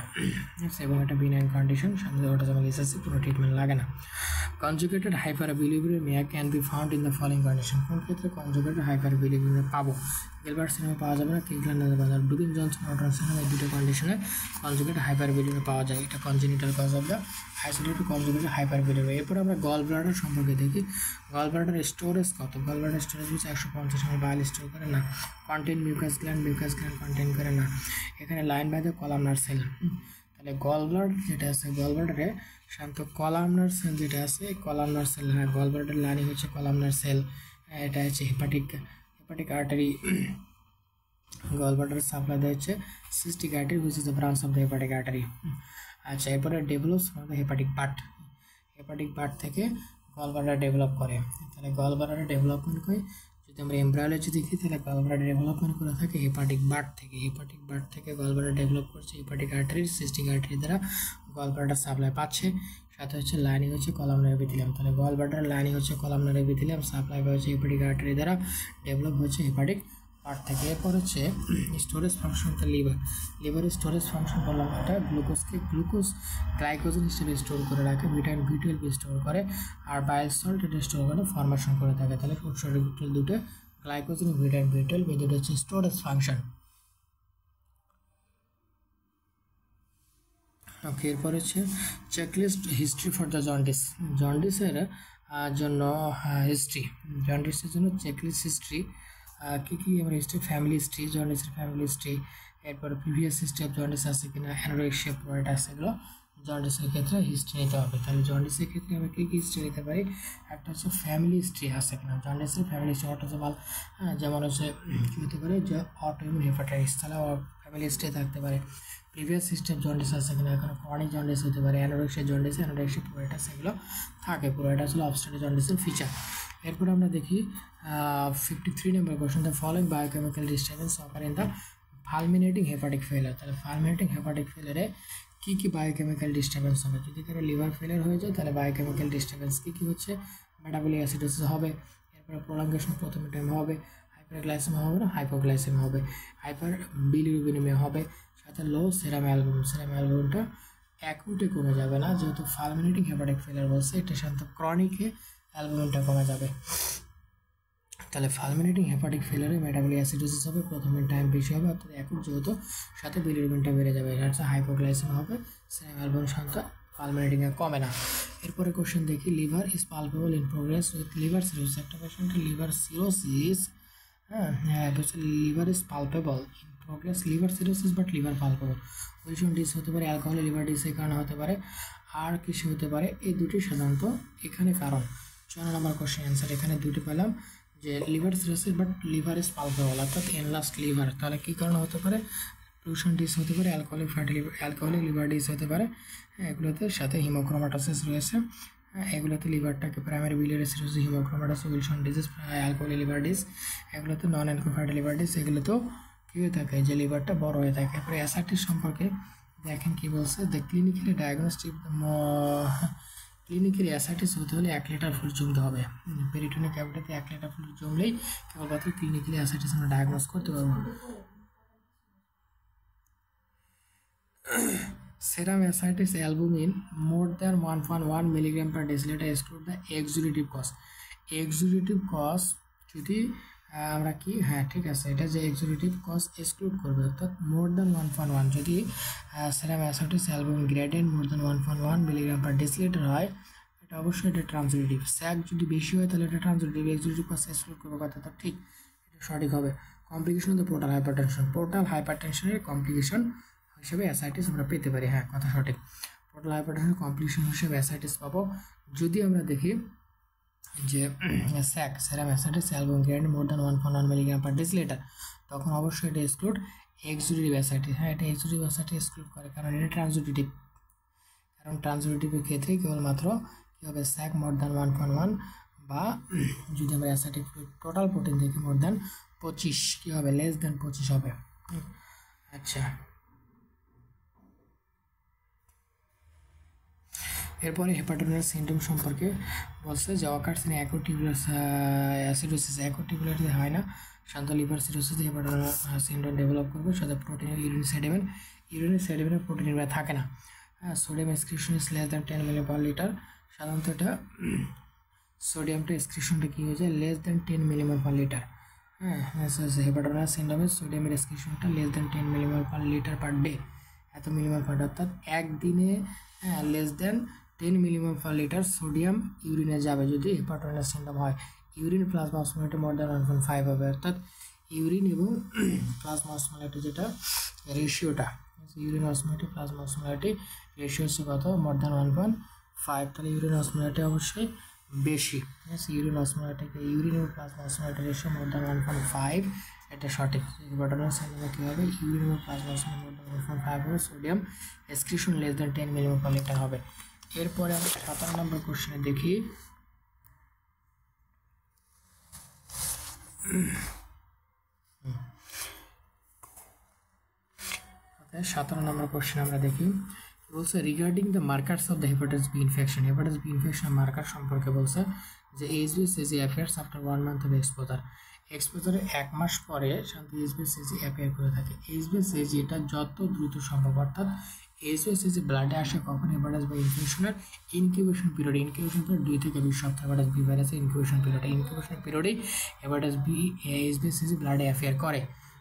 [SPEAKER 1] এবং এটা বিনাইন কন্ডিশন, সাধারণত অটোজোমাল রিসেসিভ, কোনো ট্রিটমেন্ট লাগে না। Conjugated hyperbilirubinaemia can be found in the following condition. কোন ক্ষেত্রে কনজুগেটেড হাইপারবিলিরুবিনিয়া পাবো? গিলবার্ট সিনড্রোমে পাওয়া যাবে না, কিগল্যান্ড পাওয়া যাবে। ডুবিন জনসন অটন সিনড্রোম, এই দুটো কন্ডিশনে কনজুগেটেড হাইপারবিলিরুবিনিয়া পাওয়া যায়। এটা congenital cause of the isolated conjugated hyperbilirubinaemia. এরপর আমরা গল ব্লাডার সম্পর্কে দেখি। গল ব্লাডার স্টোরেজ কত? গল ব্লাডার স্টোরেজ হচ্ছে 150 ml বাইল স্টোর করে না। কন্টেন মিউকাস গ্ল্যান্ড কন্টেন করে না। এখানে line by the columnar cell. তাহলে গল ব্লাড যেটা আছে, গল ব্লাডারে সাধারণত কলামনার সেল যেটা আছে, কলামনার সেল, হ্যাঁ গল ব্লাডার লাইনিং হচ্ছে কলামনার সেল। এটা হচ্ছে hepatic artery. Gallbladder supply দেয় হচ্ছে cystic artery, which is the branch of the hepatic artery. আচ্ছা, এরপরে develops from the hepatic bud থেকে গল ব্লাডার ডেভেলপ করে। তাহলে গল ব্লাডার ডেভেলপমেন্ট করে যদি আমরা এমব্রায়োলজি দেখি, তাহলে গল ব্লাডার ডেভেলপমেন্ট করে থাকে হেপাটিক বার্ট থেকে গল ব্লাডার ডেভেলপ করছে হেপাটিক আর্টারি, সিস্টিক আর্টারি দ্বারা গল ব্লাডার সাপ্লাই পাচ্ছে। সাথে হচ্ছে লাইনিং হচ্ছে কলামনার এপিথেলিয়াম। তাহলে গল ব্লাডার লাইনিং হচ্ছে কলামনার এপিথেলিয়াম, সাপ্লাই হচ্ছে হেপাটিক আর্টারি দ্বারা, ডেভেলপ হচ্ছে হেপাটিক পার্ট থেকে। এরপর হচ্ছে স্টোরেজ ফাংশন, লিভারের স্টোরেজ ফাংশন বললাম, এটা গ্লুকোজ গ্লাইকোজেন হিসেবে স্টোর করে রাখে, ভিটামিন B12 স্টোর করে, আর বাইল সল্ট এটা স্টোর করে ফরমেশন করে থাকে। তাহলে দুটো গ্লাইকোজেন ভিটামিন B12 এই দুটো হচ্ছে স্টোরেজ ফাংশন। ওকে, এরপর হচ্ছে চেকলিস্ট হিস্ট্রি ফর দ্য জন্ডিসের জন্য হিস্ট্রি, জন্ডিসের জন্য চেকলিস্ট হিস্ট্রি কী কী আমরা হিস্ট্রি, ফ্যামিলি হিস্ট্রি, জন্ডিসের ফ্যামিলি হিস্ট্রি, এরপর প্রিভিয়াস হিস্ট্রি অফ জন্ডিস আছে কিনা, অ্যানোরেক্সিয়া প্রোরাইটাস, এগুলো জন্ডিসের ক্ষেত্রে হিস্ট্রি নিতে হবে। তাহলে জন্ডিসের ক্ষেত্রে আমরা কী কী হিস্ট্রি নিতে পারি? একটা হচ্ছে ফ্যামিলি হিস্ট্রি আছে কিনা, জন্ডিসের ফ্যামিলি হিস্ট্রি, অটোজোমাল, যেমন হচ্ছে কী হতে পারে যে অটোইমিউন হেপাটাইটিস, তাহলে ফ্যামিলি হিস্ট্রি থাকতে পারে। প্রিভিয়াস হিস্ট্রি অফ জন্ডিস আছে কিনা, এখন ক্রনিক জন্ডিস হতে পারে, অ্যানোরেক্সিয়া জন্ডিস, অ্যানোরেক্সিয়া প্রোরাইটাস এগুলো থাকে। প্রোরাইটাস হলো অবস্ট্রাকটিভ জন্ডিসের ফিচার। এরপর আমরা দেখি 53 নম্বর question, the following biochemical disturbance occur in the fulminating hepatic failure. তাহলে ফালমিনেটিং হেপাটিক ফেলারে কী কী বায়োকেমিক্যাল ডিস্টারবেন্স হবে? যদি কারো লিভার ফেলিয়ার হয়ে যায় তাহলে বায়োকেমিক্যাল ডিস্টারবেন্স কী হচ্ছে? মেটাবলিক অ্যাসিডোসিস হবে, এরপরে প্রোলাঙ্গেশন প্রথমে টাইম হবে, হাইপারগ্লাইসেমিয়া হবে না, হাইপোগ্লাইসেমিয়া হবে, হাইপার বিলিরুবিনেমিয়া হবে, সাথে লো সেরাম অ্যালবুমিনটা অ্যাকুটে কমে যাবে না, যেহেতু ফালমিনেটিং হেপাটিক ফেলিয়ার বলছে, এটা সাধারণত ক্রনিকে অ্যালবুমিনটা কমে যাবে। তাহলে ফালমিনেটিং হেপাটিক ফেলিয়ারে মেটাবলিক অ্যাসিডোসিস হবে, প্রথমে টাইম বেশি হবে, অর্থাৎ অ্যাকুট যেহেতু, সাথে বিলিরুবিনটা বেড়ে যাবে, এটা হচ্ছে হাইপোগ্লাইসেমিয়া হবে, সেরাম অ্যালবুমিন সংখ্যা ফালমিনেটিংয়ে কমে না। এরপরে কোশ্চেন দেখি, liver is palpable in progress with liver cirrhosis. একটা পেশেন্টের liver cirrhosis, liver is palpable in progress, liver cirrhosis but liver palpable. Position ডিস হতে পারে, অ্যালকোহল লিভার ডিসের কারণে হতে পারে, আর কিছু হতে পারে। এই দুটি সাধারণত এখানে কারণ। 4 নম্বর কোশ্চেন অ্যান্সার, এখানে দুটি পেলাম যে liver cirrhosis but liver is palpable, অর্থাৎ এনলাস্ট লিভার। তাহলে কী কারণে হতে পারে? লুশন ডিস হতে পারে, অ্যালকোহলিক লিভার ডিস হতে পারে। এগুলোতে সাথে হিমোক্রোমাটোসিস রয়েছে। এগুলোতে লিভারটাকে primary biliary cirrhosis, haemochromatosis, Wilson disease, alcoholic liver disease. এগুলোতে non alcoholic fatty liver disease. এগুলোতেও কী হয়ে থাকে, যে লিভারটা বড় হয়ে থাকে। এরপরে অ্যাসাইটিস সম্পর্কে দেখেন কি বলছে, the clinically diagnostic clinically ascites হতে হলে 1 লিটার ফ্লুইড জমতে হবে। পেরিটোনিয়াল ক্যাভিটিতে 1 লিটার ফ্লুইড জমলেই কেবলমাত্র ক্লিনিক্যালি অ্যাসাইটিস আমরা ডায়াগনোস করতে পারবো। Serum ascites albumin more than 1.1 milligram per deciliter exclude the exudative cause. Exudative cause যদি আমরা কি, হ্যাঁ ঠিক আছে, এটা যে এক্সুডেটিভ কজ এক্সক্লুড করবে, অর্থাৎ মোর দ্যান 1.1 যদি serum ascites albumin gradient more than 1.1 milligram per decilitre হয়, এটা অবশ্যই এটা ট্রান্সুডেটিভ। স্যাক যদি বেশি হয় তাহলে এটা ট্রান্সুডেটিভ। এক্সুডেটিভ কজ এক্সক্লুড করবে, কথাটা ঠিক, এটা সঠিক হবে। Complication of portal hypertension, portal হাইপারটেনশনের কমপ্লিকেশন হিসেবে অ্যাসাইটিস আমরা পেতে পারি। হ্যাঁ, কথা সঠিক, পোর্টাল হাইপারটেনশনের কমপ্লিকেশন হিসেবে অ্যাসাইটিস পাবো। যদি আমরা দেখি যে SAAG serum ascites albumin gradient more than 1.1 milligram per decilitre, তখন অবশ্যই এটা এক্সক্লুড এক্সুডেটিভ অ্যাসাইটিস। হ্যাঁ, এটা এক্সুডেটিভ অ্যাসাইটিস এক্সক্লুড করে, কারণ এটা ট্রান্সুডেটিভ। কারণ ট্রান্সুডেটিভের ক্ষেত্রে কেবলমাত্র কী হবে, স্যাক মোর দ্যান 1.1, বা যদি আমরা অ্যাসাইটিক টোটাল প্রোটিন দেখি মোর দ্যান 25, কী হবে, লেস দ্যান 25 হবে। আচ্ছা, এরপরে হেপাটোনেল সিনড্রোম সম্পর্কে বলছে যে অকার্স ইন অ্যাকুটিকুলার অ্যাসিডোসিস, অ্যাকুটিকুলারটি হয় না, শান্ত লিভার সিরোসিসে হেপাটোনেল সিনড্রোম ডেভেলপ করবে। সাথে প্রোটিন ইউরিন সেডিমেন্ট প্রোটিন থাকে না। Sodium excretion is less than 10 milli per litre. সাধারণত এটা সোডিয়ামটা এক্সক্রিপশনটা কী হয়ে যায়, less than 10 millimole per litre. হ্যাঁ, হেপাটোনেল সিনড্রোমে সোডিয়ামের এক্সক্রিপশনটা less than 10 millimole per litre per day. এত মিলিমোল পার ডে, অর্থাৎ একদিনে less than 10 millimole per litre sodium ইউরিনে যাবে যদি হেপাটোনেল সিনড্রোম হয়। Urine plasma osmolarity more than 1.5 হবে, অর্থাৎ ইউরিন এবং প্লাজমা অসমোলারিটি যেটা রেশিওটা, urine osmolarity plasma osmolarity ratio হচ্ছে কত, মোর দ্যান 1.5। তাহলে ইউরিন অসমোলারিটি অবশ্যই বেশি। ইউরিন অসমোলারিটিকে ইউরিন এবং প্লাজমা অসমোলারিটি রেশিও মোর দ্যান 1.5, এটা সঠিক। হেপাটোনেল সিনড্রোমে কী হবে, ইউরিন এবং প্লাজমা অসমোলারিটি মোর দ্যান 1.5 হবে, sodium excretion less than 10 millimole per litre হবে। এরপরে আমরা 17 নম্বর কোশ্চেনে দেখি। 17 নম্বর কোশ্চেন আমরা দেখি, বলছে regarding the markers of the hepatitis B infection. Hepatitis B infection marker সম্পর্কে বলছে যে এইচবিএসএজি appears after 1 month of exposure. এক্সপোজারের 1 মাস পরে সাধারণত এইচবিএসএজি অ্যাপিয়ার করে থাকে। এইচবিএসএজি এটা যত দ্রুত সম্ভব, অর্থাৎ এইচবিএসএজি ব্লাডে আসে কখন, হেপাটাইটিস বি ইনফেকশনের ইনকিউবেশন পিরিয়ড 2 থেকে 20 সপ্তাহ হেপাটাইটিস বি ভাইরাসের ইনকিউবেশন পিরিয়ডেই হেপাটাইটিস বি এইচবিএসএজি ব্লাডে অ্যাপিয়ার করে।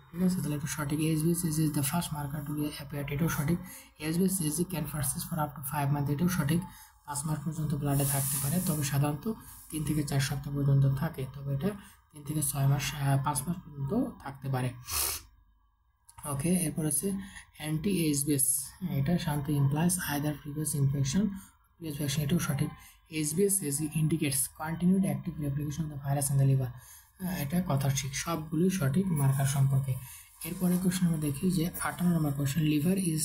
[SPEAKER 1] ঠিক আছে, তাহলে এটা সঠিক। এইচবিএসএজি is the first marker to be appear, এটাও সঠিক। এইচবিএসএজি can persist for up to 5 month, এটাও সঠিক। 5 মাস পর্যন্ত ব্লাডে থাকতে পারে, তবে সাধারণত 3 থেকে 4 সপ্তাহ পর্যন্ত থাকে, তবে এটা 3 থেকে 6 মাস 5 মাস পর্যন্ত থাকতে পারে। ওকে, এরপর হচ্ছে অ্যান্টি এইচবিএস, এটা শান্ত ইমপ্লাইজ আইদার প্রিভিয়াস ইনফেকশন, এটাও সঠিক। এইচবিএসএজি indicates continued active replication of the virus in the liver, এটা কথা ঠিক, সবগুলোই সঠিক মার্কার সম্পর্কে। এরপরে কোশ্চেন আমরা দেখি যে 18 নম্বর কোশ্চেন, liver is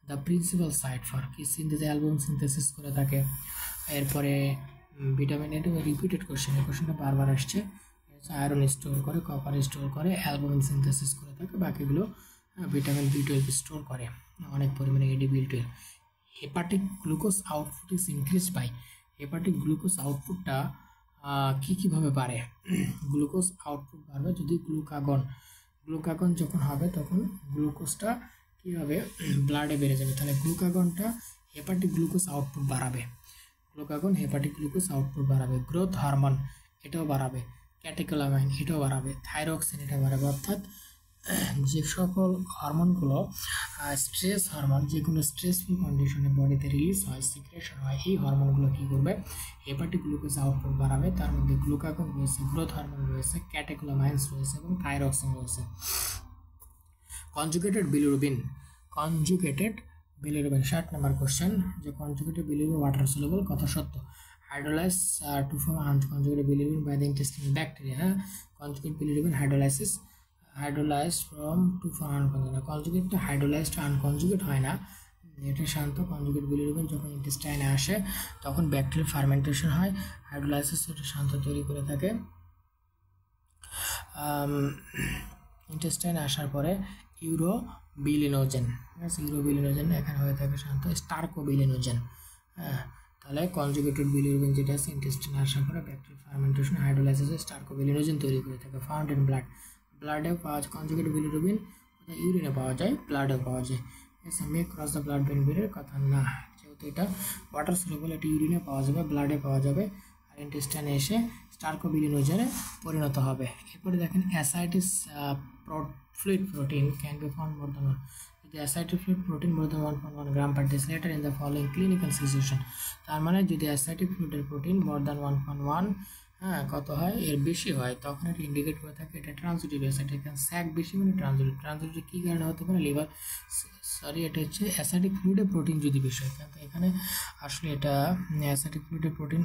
[SPEAKER 1] the principal site for কি সিনথেসিস, অ্যালবুমিন সিনথেসিস করে থাকে। এরপরে ভিটামিন, এটা রিপিটেড কোশ্চেন, এই কোশ্চেনটা বারবার আসছে। আয়রন স্টোর করে, কপার স্টোর করে, অ্যালবুমিন সিনথেসিস করে থাকে, বাকিগুলো ভিটামিন B12 স্টোর করে অনেক পরিমাণে, ADB12। Hepatic glucose output is increase by, hepatic glucose আউটপুটটা কীভাবে বাড়ে, গ্লুকোজ আউটপুট বাড়বে যদি গ্লুকাগন যখন হবে তখন গ্লুকোজটা কী হবে, ব্লাডে বেড়ে যাবে। তাহলে গ্লুকাগনটা হেপাটিক গ্লুকোজ আউটপুট বাড়াবে, হেপাটিক গ্লুকোজ আউটপুট বাড়াবে। গ্রোথ হরমোন এটাও বাড়াবে, ক্যাটেকোলামাইন এটাও বাড়াবে, থাইরক্সিন এটা বাড়াবে। অর্থাৎ যে সকল হরমোনগুলো স্ট্রেস হরমোন, যেগুলো স্ট্রেসফুল কন্ডিশনে বডিতে রিলিজ হয়, সিক্রেশন হয়, এই হরমোনগুলো কী করবে, হেপাটিক গ্লুকোজ আউটপুট বাড়াবে। তার মধ্যে গ্লুকাগন রয়েছে, গ্রোথ হরমোন রয়েছে, ক্যাটেকোলামাইন্স রয়েছে এবং থাইরক্সিন রয়েছে। কনজুগেটেড বিলিরুবিন, 60 নম্বর কোশ্চেন, যে কনজুগেটেড বিলিরুবিন ওয়াটার সলিউবল, কথা সত্য। Hydrolyse to form unconjugated bilirubin by the intestinal bacteria. Conjugate bilirubin hydrolysis hydrolysed from to for unconjugate. কনজুগেটটা হাইড্রোলাইজড আনকনজুগেট হয় না, এটা শান্ত কনজুগেট বিলিরুবিন যখন ইন্টেস্টাইনে আসে তখন ব্যাকটেরিয়াল ফার্মেন্টেশন হয়, হাইড্রোলাইসিস এটা শান্ত তৈরি করে থাকে। ইন্টেস্টাইনে আসার পরে ইউরোবিলিনোজেন, ঠিক আছে, ইউরোবিলিনোজেন এখানে হয়ে থাকে শান্ত স্টার্কোবিলিনোজেন। হ্যাঁ, তাহলে কনজুগেটেড বিলিরুবিন যেটা আছে ইন্টেস্টাইনে আসার পরে ব্যাকটেরিয়াল ফার্মেন্টেশন হাইড্রোলাইসিস স্টার্কোবিলিনোজেন তৈরি করে থাকে। ফাউন্ড ইন ব্লাড, ব্লাডেও পাওয়া যায় কনজুগেটেড বিলিরুবিন, ইউরিনে পাওয়া যায়, ব্লাডেও পাওয়া যায়। May cross the blood brain barrier কথা না, যেহেতু এটা ওয়াটার সলিউবল, এটা ইউরিনে পাওয়া যাবে, ব্লাডে পাওয়া যাবে, আর ইন্টেস্টাইনে এসে স্টার্কোবিলিনোজেনে পরিণত হবে। এরপরে দেখেন ascites fluid protein can be found more than one, যদি ascitic fluid protein more than 1.1 gram per decilitre in the following clinical situation. তার মানে যদি অ্যাসাইটিক ফ্লুইডের প্রোটিন মোর দ্যান 1.1 কত হয় এর বেশি হয়, তখন এটা ইন্ডিকেট করে থাকে এটা ট্রানজিটিভ অ্যাসিড। এখানে স্যাক বেশি মানে ট্রানজিটিভ। ট্রানজিটিভ কী কারণে হতে পারে? লিভার, সরি এটা হচ্ছে অ্যাসাইটিক ফ্লুইডে প্রোটিন যদি বেশি হয়, কিন্তু এখানে আসলে এটা অ্যাসাইটিক ফ্লুইডে প্রোটিন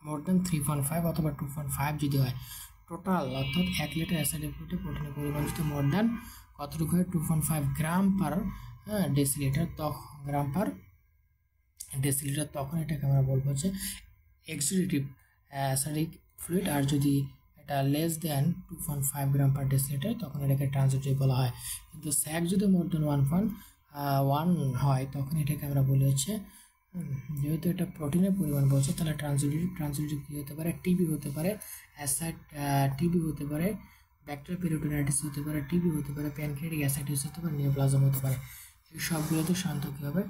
[SPEAKER 1] মোর দ্যান 3.5 অথবা 2.5 যদি হয় টোটাল, অর্থাৎ 1 লিটার অ্যাসাইটিক ফ্লুইডে প্রোটিনের পরিমাণ যদি মোর দ্যান কতটুকু হয় 2.5 গ্রাম পার ডেসিলিটার, তখন গ্রাম পার ডেসিলিটার, তখন এটাকে আমরা বলবো হচ্ছে এক্সিডিটিভ অ্যাসাইটিক ফ্লুইড। আর যদি এটা লেস দেন 2.5 গ্রাম পার ডেসিলিটার তখন এটাকে ট্রানজিটিভ বলা হয়। কিন্তু স্যাক যদি মোর দেন 1.1 হয় তখন এটাকে আমরা বলি হচ্ছে, যেহেতু এটা প্রোটিনের পরিমাণ বলছে তাহলে ট্রানজিটিভ কী হতে পারে? টিবি হতে পারে, টিবি হতে পারে, ব্যাকটেরিয়াল পেরিটোনাইটিস হতে পারে, টিবি হতে পারে, প্যানক্রিয়াটিক অ্যাসাইটিস হতে পারে, নিওপ্লাজম হতে পারে। এই সবগুলোতে শান্ত কী হবে?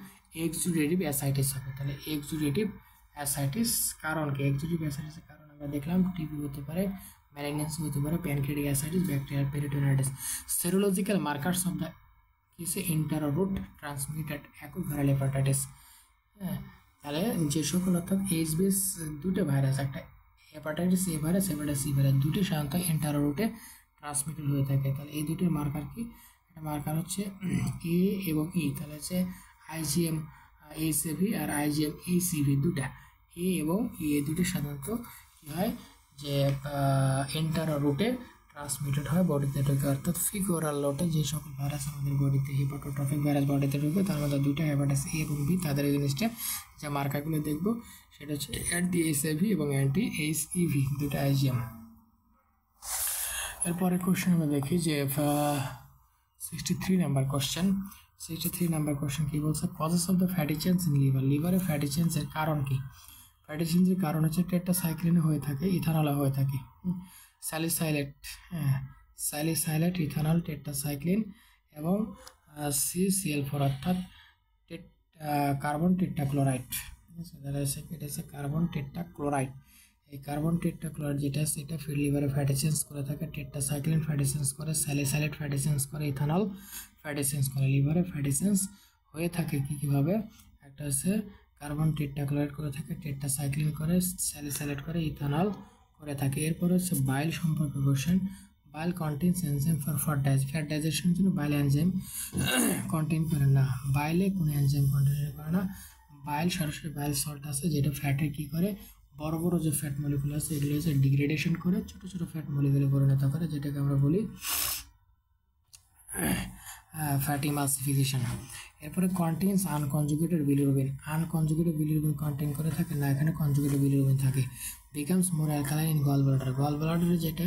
[SPEAKER 1] এক্সুডেটিভ অ্যাসাইটিস হবে। তাহলে এক্সুডেটিভ অ্যাসাইটিস কারণ কি? এক্সুডেটিভ অ্যাসাইটিসের কারণ আমরা দেখলাম টিবি হতে পারে, ম্যালিগন্যান্সি হতে পারে, pancreatic ascites, bacterial peritonitis. Serological markers of the কিসে enteral transmitted acute viral hepatitis. হ্যাঁ, তাহলে যে সকল অর্থাৎ এইচবিএস দুটো ভাইরাস, একটা hepatitis A virus, hepatitis C virus, দুটি সাধারণত ইন্টাররুটে ট্রান্সমিটেড হয়ে থাকে। তাহলে এই দুটির মার্কার কি? একটা মার্কার হচ্ছে এ এবং ই, তাহলে হচ্ছে আইজিএম এইচএভি আর আইজিএম এইসিভি দুটা, এ এবং ই, এই দুটি সাধারণত কী হয় যে ইন্টাররুটে ট্রান্সমিটেড হয়, বডিতে ঢোকে। অর্থাৎ ফিগোরাল লোটে যে সকল ভাইরাস আমাদের বডিতে, হিপাটোট্রফিক ভাইরাস বডিতে ঢোকে, তার মধ্যে দুটো হেপাটাইটিস এ এবং বি, তাদের জিনিসটা যে মার্কারগুলো দেখব সেটা হচ্ছে অ্যান্টি এইচআইভি এবং অ্যান্টি এইচইভি, দুটো আইজিএম। এরপরে কোশ্চেন আমরা দেখি যে 63 নাম্বার কোশ্চেন। 63 নাম্বার কোশ্চেন কী বলছে? Causes of the fatty change in liver, লিভারে ফ্যাটি চেঞ্জের কারণ কি? ফ্যাটি চেঞ্জের কারণ হচ্ছে টেট্রাসাইক্লিনে হয়ে থাকে, ইথানলে হয়ে থাকে, স্যালিসাইলেট, স্যালিসাইলেট, ইথানল, টেট্রাসাইক্লিন এবং CCl4 অর্থাৎ কার্বন টেট্রাক্লোরাইড। ঠিক আছে, তাহলে এটা হচ্ছে কার্বন টেট্রাক্লোরাইড। এই কার্বন টেট্রাক্লোরাইড যেটা সেটা ফিড লিভারে ফ্যাটি চেঞ্জ করে থাকে, টেট্রাসাইক্লিন ফ্যাটি চেঞ্জ করে, স্যালিসাইলেট ফ্যাটি চেঞ্জ করে, ইথানল ফ্যাটি চেঞ্জ করে। লিভারে ফ্যাটি চেঞ্জ হয়ে থাকে কীভাবে? একটা হচ্ছে কার্বন টেট্রাক্লোরাইড করে থাকে, টেট্রাসাইক্লিন করে, স্যালিসাইলেট করে, ইথানল করে থাকে। এরপর হচ্ছে বাইল সম্পর্কে question. Bile contents enzyme for fat ডাইজেশনের জন্য বাইল এনজাইম কন্টেন করে না। বাইলে কোনো এনজাইম কন্টেন করে না। বাইল সরাসরি বাইল সল্ট আছে যেটা ফ্যাটে কী করে? বড় বড় যে ফ্যাট মলিকুল আছে এগুলো হচ্ছে ডিগ্রেডেশন করে ছোটো ছোটো ফ্যাট মলিকুলে পরিণত করে, যেটাকে আমরা বলি ফ্যাটি মাসিফিকেশন। এরপরে contains unconjugated bilirubin. Unconjugated bilirubin contain করে থাকে না, এখানে কনজুগেটেড বিলিরুবিন থাকে। Becomes more alkaline in gall bladder. Gall ব্লাডারে যেটা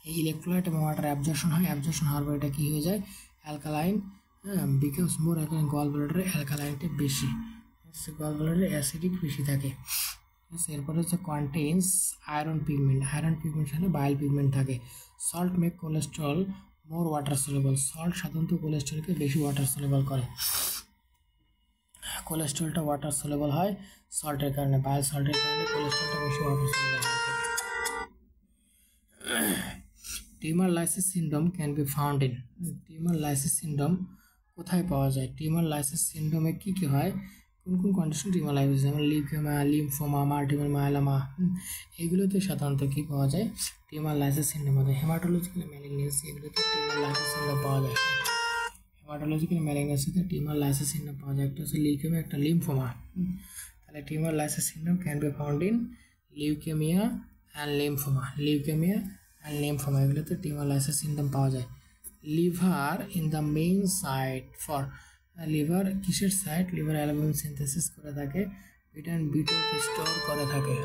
[SPEAKER 1] এই ইলেকট্রোলাইট এবং ওয়াটার অ্যাবজর্পশন হয়, অ্যাবজর্পশন হওয়ার পর এটা কী হয়ে যায়? Alkaline, becomes more alkaline. Gall ব্লাডারে অ্যালকালাইনটা বেশি, গল ব্লাডারে অ্যাসিডিক বেশি থাকে। এরপরে হচ্ছে contains iron pigment. Iron pigment সাথে বাইল পিগমেন্ট থাকে। Salt make cholesterol more water soluble. Salt সাধারণত কোলেস্ট্রলকে বেশি ওয়াটার সলিউবল করে। কোলেস্ট্রলটা ওয়াটার সলিউবল হয় সল্টের কারণে, বাইল সল্টের কারণে কোলেস্ট্রলটা বেশি ওয়াটার সলিউবল হয়। Tumour lysis syndrome can be found in. Tumour lysis syndrome কোথায় পাওয়া যায়? টিউমার লাইসিস সিনড্রোমে কী কী হয়, কোন কোন কন্ডিশন টিউমার লাইসিস, যেমন লিউকেমিয়া, লিম্ফোমা, মাল্টিপল মায়োলোমা, এগুলোতে সাধারণত কী পাওয়া যায়? টিউমার লাইসিস সিনড্রোম পাওয়া যায়। হেমাটোলজিক্যাল ম্যালিগন্যান্সি, এগুলোতে টিউমার লাইসিস সিনড্রোম পাওয়া যায়। হেমাটোলজিক্যাল ম্যালিগন্যান্সিতে টিউমার লাইসিস সিনড্রোম পাওয়া যায়। একটা হচ্ছে লিউকেমিয়া, একটা লিম্ফোমা। তাহলে tumour lysis syndrome can be found in leukaemia and lymphoma. Leukaemia and lymphoma এগুলোতে টিউমার লাইসিস সিনড্রোম পাওয়া যায়। Liver in the main site for liver কিসের সাইট লিভার অ্যালবুমিন সিনথেসিস করে থাকে ভিটামিন বি12 স্টোর করে থাকে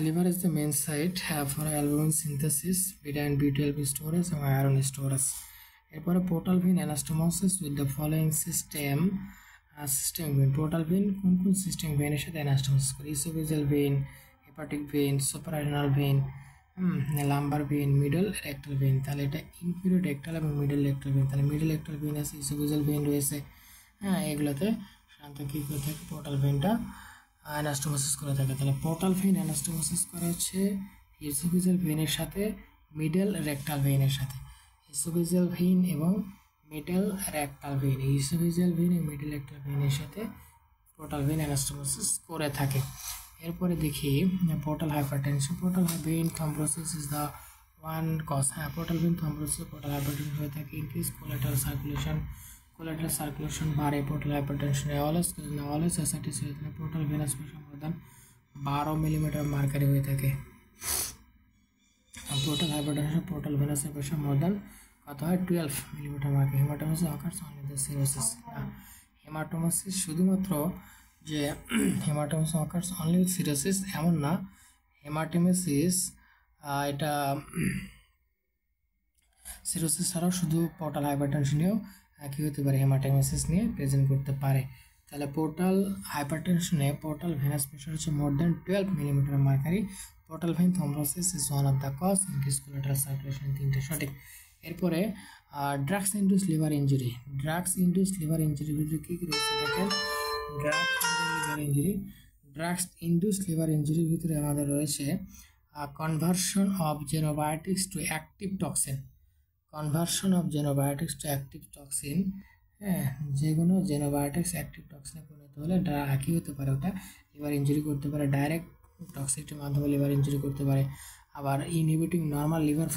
[SPEAKER 1] liver is the main site for albumin synthesis, vitamin B12 storage and iron storage. এরপরে portal vein anastomosis with the following system vein portal vein কোন কোন system ভেইনের সাথে anastomosis করে oesophageal vein hepatic vein suprarenal vein lumbar vein middle rectal vein তাহলে এটা inferior rectal এবং middle rectal vein তাহলে মিডল রেক্টাল ভেইন আছে ইসোফেজিয়াল ভেইন রয়েছে এগুলোতে সাধারণত কী করে থাকে পোর্টাল ভেইনটা অ্যানাস্টোমোসিস করে থাকে তাহলে পোর্টাল ভেইন অ্যানাস্টোমোসিস করা হচ্ছে ইসোফেজিয়াল ভেইনের সাথে মিডল রেক্টাল ভেইনের সাথে ইসোফেজিয়াল ভেইন এবং middle rectal vein oesophageal vein এবং মিডল রেক্টাল ভেইনের সাথে পোর্টাল ভেইন অ্যানাস্টোমোসিস করে থাকে এরপরে দেখি portal hypertension portal vein thrombosis is the one cause portal vein thrombosis portal hypertension হয়ে থাকে ইনক্রিজ কোলাটারাল সার্কুলেশন বাড়ে পোর্টাল হাইপারটেনশন অলওয়েজ অ্যাসাইটিস হয়ে থাকে portal venous pressure more than 12 millimetre mercury হয়ে থাকে portal hypertension portal venous pressure more than কত হয় 12 millimetre mercury haematemesis occurs only the cirrhosis haematemesis শুধুমাত্র যে হেমাটোমাসিস অকার্স অনলি সিরোসিস এমন না হেমাটোমাসিস এটা সিরোসিস ছাড়াও শুধু পোর্টাল হাইপারটেনশনেও কী হতে পারে হেমাটোমাসিস নিয়ে প্রেজেন্ট করতে পারে তাহলে পোর্টাল হাইপারটেনশনে পোর্টাল ভেনাস প্রেশার হচ্ছে more than 12 millimetre mercury portal vein thrombosis is one of the cause increase collateral circulation তিনটে সঠিক এরপরে ড্রাগস ইনডিউস লিভার ইনজুরি ভিতরে কী কী রয়েছে দেখেন ড্রাগস ইনডিউস লিভার ইনজুরির ভিতরে আমাদের রয়েছে conversion of xenobiotics to active toxin যে কোনো জেনোবায়োটিক্স অ্যাক্টিভ টক্সিনে পরিণত হলে কী হতে পারে ওটা লিভার ইনজুরি করতে পারে ডাইরেক্ট টক্সিটির মাধ্যমে লিভার ইনজুরি করতে পারে আবার ইনহিবিটিং নর্মাল লিভার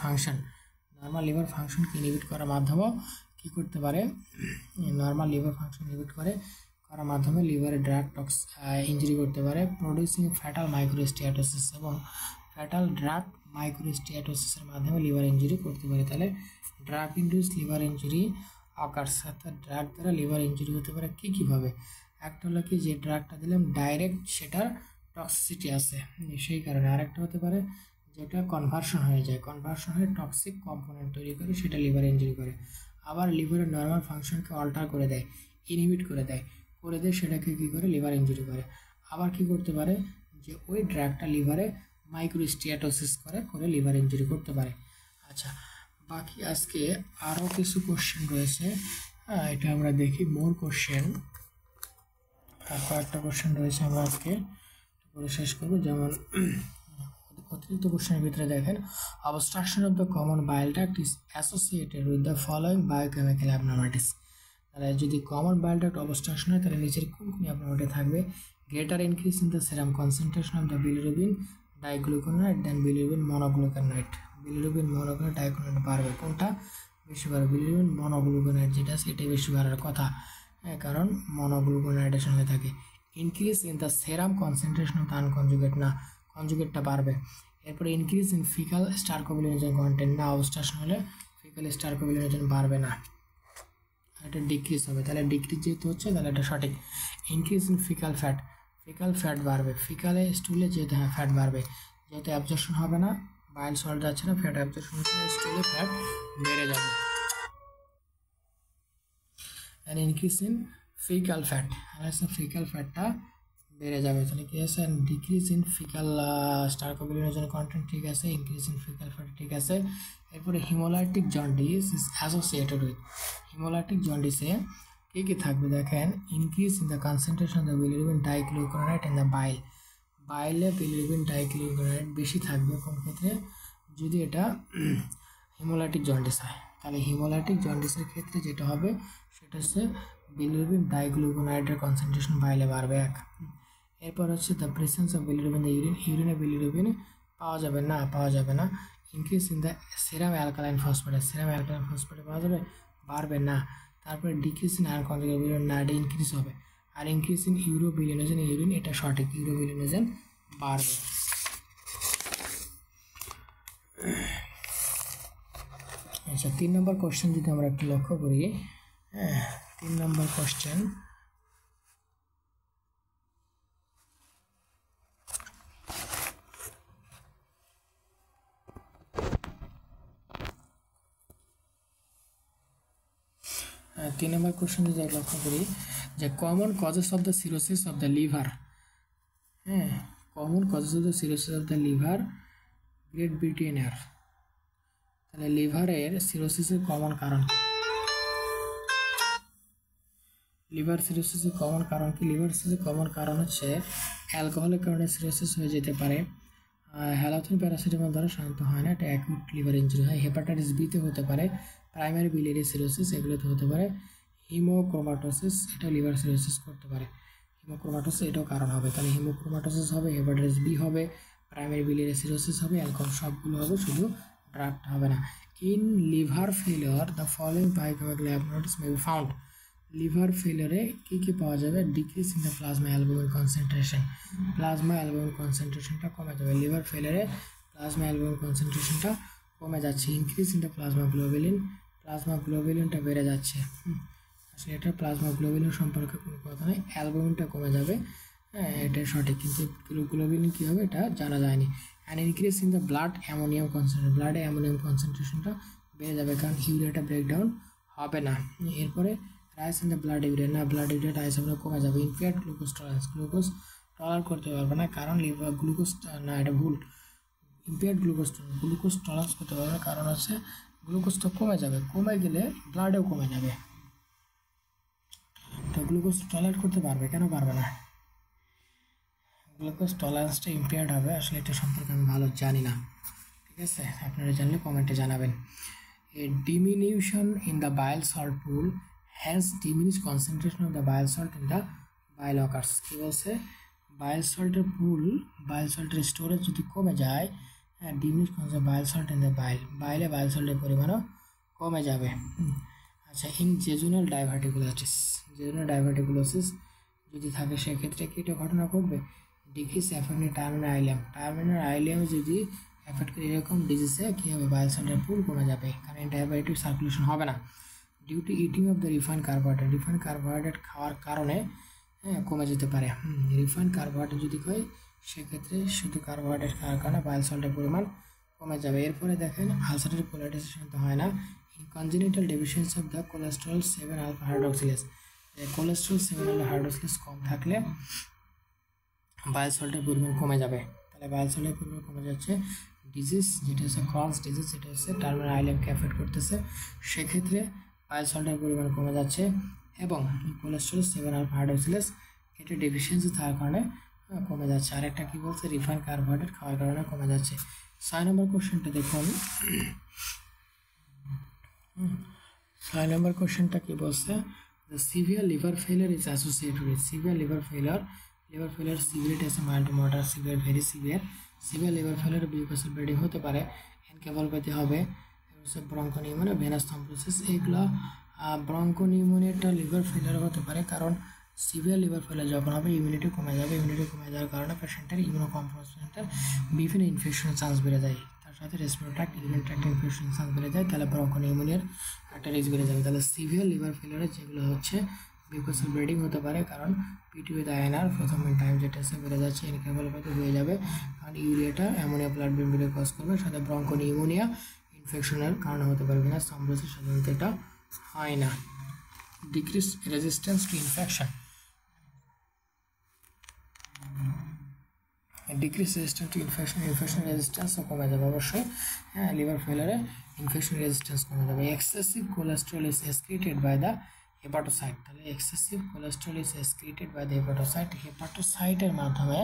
[SPEAKER 1] ফাংশনকে ইনহিবিট করার মাধ্যমেও কী করতে পারে নর্মাল লিভার ফাংশন ইনহিবিট করার মাধ্যমে লিভারে ড্রাগ ইনজুরি করতে পারে প্রডিউসিং ফ্যাটাল মাইক্রোস্টিয়াটোসিস এবং ফ্যাটাল ড্রাগ মাইক্রোস্টিয়াটোসিসের মাধ্যমে লিভার ইনজুরি করতে পারে তাহলে drug induce liver injury occurs অর্থাৎ ড্রাগ দ্বারা লিভার ইনজুরি হতে পারে কীভাবে একটা হলো কি যে ড্রাগটা দিলাম ডাইরেক্ট সেটার টক্সিসিটি আছে সেই কারণে আরেকটা হতে পারে যেটা কনভার্সন হয়ে টক্সিক কম্পোনেন্ট তৈরি করে সেটা লিভার ইনজুরি করে আবার লিভারের নর্মাল ফাংশনকে অল্টার করে দেয় ইনহিবিট করে দেয় সেটাকে কী করে লিভার ইনজুরি করে আবার কি করতে পারে যে ওই ড্রাগটা লিভারে মাইক্রোস্টিয়াটোসিস করে লিভার ইনজুরি করতে পারে আচ্ছা বাকি আজকে আরও কিছু কোশ্চেন রয়েছে এটা আমরা দেখি মোর কোশ্চেন কয়েকটা কোশ্চেন রয়েছে আমরা আজকে পরে শেষ করবো যেমন অতিরিক্ত কোশ্চেনের ভিতরে দেখেন obstruction of the common bile duct is associated with the following biochemical abnormalities তাহলে যদি কমন বাইল ডাক্ট অবস্ট্রাকশন হয় তাহলে নিচের কোন কোন অ্যাবনর্মালিটি থাকবে greater increase in the serum concentration of the bilirubin diglucuronide than bilirubin monoglucuronide diglucuronide বাড়বে কোনটা বেশি বাড়বে বিলিরুবিন মনোগ্লুকানোনাইট যেটা আছে এটাই বেশি বাড়ার কথা কারণ মনোগ্লুকানোনাইটের সঙ্গে থাকে increase in the serum concentration of the unconjugate না কনজুগেটটা বাড়বে এরপরে increase in faecal stercobilinogen content না অবস্ট্রাকশন হলে ফিকাল স্টারকোবিলিনোজেন বাড়বে না এটা ডিক্রিজ হবে তাহলে ডিক্রিজ যেহেতু হচ্ছে তাহলে এটা সঠিক ইনক্রিজ ইন ফিকাল ফ্যাট বাড়বে ফিকালে স্টুলে যেহেতু ফ্যাট বাড়বে যেহেতু অ্যাবজর্পশন হবে না বাইল সল্ট যাচ্ছে না ফ্যাট অ্যাবজর্পশন হচ্ছে না স্টুলে ফ্যাট বেড়ে যাবে অ্যান্ড ইনক্রিজ ইন ফিকাল ফ্যাটটা বেড়ে যাবে তাহলে কি আছে decrease in faecal stercobilinogen content ঠিক আছে ইনক্রিজ ইন ফিকাল ফ্যাট ঠিক আছে এরপরে haemolytic jaundice is associated with haemolytic জন্ডিসে কী থাকবে দেখেন increase in the concentration of the bilirubin diglucuronide in the বাইলে বিলিরুবিন ডাইগ্লুকানোনাইট বেশি থাকবে কোন ক্ষেত্রে যদি এটা হিমোলাইটিক জন্ডিস হয় তাহলে হিমোলাইটিক জন্ডিসের ক্ষেত্রে যেটা হবে সেটা হচ্ছে বিলিরুবিন ডাইগ্লুকানোনাইটের কনসেন্ট্রেশন বাইলে বাড়বে এরপর হচ্ছে the presence of bilirubin the ইউরিনে বিলিরুবিন পাওয়া যাবে না increase in the serum alkaline phosphate পাওয়া যাবে বাড়বে না। তারপরে decrease in iron conjugate bilirubin না, এটা ইনক্রিজ হবে। আর ইনক্রিজ ইন ইউরোবিলিনোজেন ইউরিন, এটা সঠিক, ইউরোবিলিনোজেন বাড়বে। আচ্ছা 3 নম্বর কোশ্চেন যদি আমরা একটু লক্ষ্য করি, 3 নম্বর কোশ্চেন, তিন নম্বর কোশ্চেন যদি লক্ষ্য করি যে common causes of the cirrhosis of the liver, common causes of the cirrhosis of the liver great ব্রিটেনের, তাহলে লিভারের সিরোসিসের কমন কারণ, লিভার সিরোসিসের কমন কারণ কি? লিভার সিরোসিসের কমন কারণ হচ্ছে অ্যালকোহলের কারণে সিরোসিস হয়ে যেতে পারে, হ্যালাথিন প্যারাসিটামল দ্বারা শান্ত হয় না, এটা অ্যাকুট লিভার ইনজুরি হয়। হেপাটাইটিস বিতে হতে পারে, প্রাইমারি বিলিয়ারি সিরোসিস, এগুলোতে হতে পারে। হিমোক্রোমাটোসিস, এটা লিভার সিরোসিস করতে পারে। হিমোক্রোমাটোসিস এটাও কারণ হবে, তাহলে হিমোক্রোমাটোসিস হবে, হেপাটাইটিস বি হবে, প্রাইমারি বিলিয়ারি সিরোসিস হবে, অ্যালকোহল সবগুলো হবে, শুধু ড্রাগটা হবে না। In liver failure the following biochemical abnormalities may be found, liver ফেলিওরে কী কী পাওয়া যাবে? Decrease in the plasma albumin concentration, plasma albumin কনসেন্ট্রেশনটা কমে যাবে। লিভার ফেলিওরে প্লাজমা অ্যালবুমিন কনসেন্ট্রেশনটা কমে যাচ্ছে। Increase in the plasma globulin, plasma গ্লোবুলিনটা বেড়ে যাচ্ছে। আসলে এটা প্লাজমা গ্লোবুলিন সম্পর্কে কোনো কথা নেই, অ্যালবুমিনটা কমে যাবে, এটা সঠিক, কিন্তু গ্লোবুলিন কী হবে এটা জানা যায়নি। And increase in the blood ammonium concentration, ব্লাডে অ্যামোনিয়াম কনসেন্ট্রেশনটা বেড়ে যাবে, কারণ ইউরিয়াটা ব্রেকডাউন হবে না। এরপরে rise in the blood urea, না ব্লাড ইউরিয়া রাইস আমরা কমে যাবে। ইনফ্যাক্ট গ্লুকোজ টলারেন্স, গ্লুকোজ টলার করতে পারবে না, কারণ লিভার গ্লুকোজ, না এটা ভুল, ইম্পেয়ার্ড গ্লুকোজ টলারেন্স করতে পারবে না, কারণ হচ্ছে গ্লুকোজটা কমে যাবে, কমে গেলে ব্লাডেও কমে যাবে। তো গ্লুকোজ টলারেট করতে পারবে, কেন পারবে না? গ্লুকোজ টলারেন্সটা ইম্পেয়ার্ড হবে, আসলে এটা সম্পর্কে আমি ভালো জানি না, ঠিক আছে, আপনারা জানলে কমেন্টে জানাবেন। A diminution in the bile salt pool, hence diminished concentration of the bile salt in the bile occurs, কি বলছে? বাইল সল্টের পুল, বাইল সল্টের স্টোরেজ যদি কমে যায়, diminish bile salt in the bile, বাইলে বাইল সল্টের পরিমাণও কমে যাবে। আচ্ছা, in jejunal diverticulosis, jejunal diverticulosis যদি থাকে সেক্ষেত্রে কি এটা ঘটনা ঘটবে? Decrease affect terminal ileum, terminal ileum যদি এফেক্ট করে এরকম ডিজিজে কী হবে? বাইল সল্টের পুল কমে যাবে, কারণ ডায়াবেটিক সার্কুলেশন হবে না। Due to eating of the refined carbohydrate, refined carbohydrate খাওয়ার কারণে কমে যেতে পারে। রিফাইন্ড কার্বোহাইড্রেট যদি হয় সেক্ষেত্রে শুধু কার্বোহাইড্রেট খাওয়ার কারণে বাইল সল্টের পরিমাণ কমে যাবে। এরপরে দেখেন আলসারেটিভ কোলাইটিসের তো হয় না। In congenital deficiency of the cholesterol 7 alpha hydroxylase, cholesterol 7 alpha hydroxylase কম থাকলে বাইল সল্টের পরিমাণ কমে যাবে। তাহলে বাইল সল্টের পরিমাণ কমে যাচ্ছে, ডিজিজ যেটা হচ্ছে ক্রনস ডিজিজ, যেটা হচ্ছে টার্মিনাল আইলিয়ামকে এফেক্ট করতেছে, সেক্ষেত্রে বাইল সল্টের পরিমাণ কমে যাচ্ছে। এবং কোলেস্টেরল 7 আলফা হাইড্রোক্সিলেজ এটা ডেফিসিয়েন্সি থাকার কারণে কমে যাচ্ছে। আর একটা কী বলছে? রিফাইন্ড কার্বোহাইড্রেট খাওয়ার কারণে কমে যাচ্ছে। 6 নম্বর কোশ্চেনটা দেখুন, 6 নম্বর কোশ্চেনটা কী বলছে? The severe liver failure is associated with, severe liver failure, liver failure severity আছে mild to moderate, severe very severe. Severe liver failure mucosal bleeding হতে পারে, এনকেফালোপ্যাথি হবে, ব্রঙ্কোনিউমোনিয়া, ভেনাস থ্রম্বোসিস, এগুলো ব্রঙ্কোনিউমোনিয়াটা লিভার ফেলিয়ার হতে পারে, কারণ সিভিয়ার লিভার ফেলিয়ার যখন হবে ইমিউনিটি কমে যাবে, ইমিউনিটি কমে যাওয়ার কারণে পেশেন্টের ইমিউনোকম্প্রোমেশনের বিভিন্ন ইনফেকশনের চান্স বেড়ে যায়, তার সাথে রেসপিরেটরি ট্র্যাক্ট, ইউরিনারি ট্র্যাক্ট ইনফেকশনের চান্স বেড়ে যায়, তাহলে ব্রঙ্কোনিউমোনিয়ার একটা রিস্ক বেড়ে যাবে। তাহলে সিভিয়ার লিভার ফেলিয়ারে যেগুলো হচ্ছে বিউকোসাল ব্লিডিং হতে পারে, কারণ পিটি উইথ আয়এনআর প্রথম টাইম যেটা আছে বেড়ে যাচ্ছে, এনকেফালোপ্যাথি হয়ে যাবে, কারণ ইউরিয়াটা অ্যামোনিয়া ব্লাড বেরিয়ে কজ করবে, সাথে ব্রঙ্কোনিউমোনিয়া ইনফেকশনের কারণে হতে পারে, ভেনাস থ্রম্বোসিস সাধারণত এটা হয় না। Decrease resistance to infection, decrease resistance to infection, infection রেজিস্ট্যান্সও কমে যাবে অবশ্যই, লিভার ফেলিয়ারে ইনফেকশন রেজিস্ট্যান্স কমে যাবে। Excessive cholesterol is excreted by the hepatocyte, তাহলে excessive cholesterol is excreted by the hepatocyte, হেপাটোসাইটের মাধ্যমে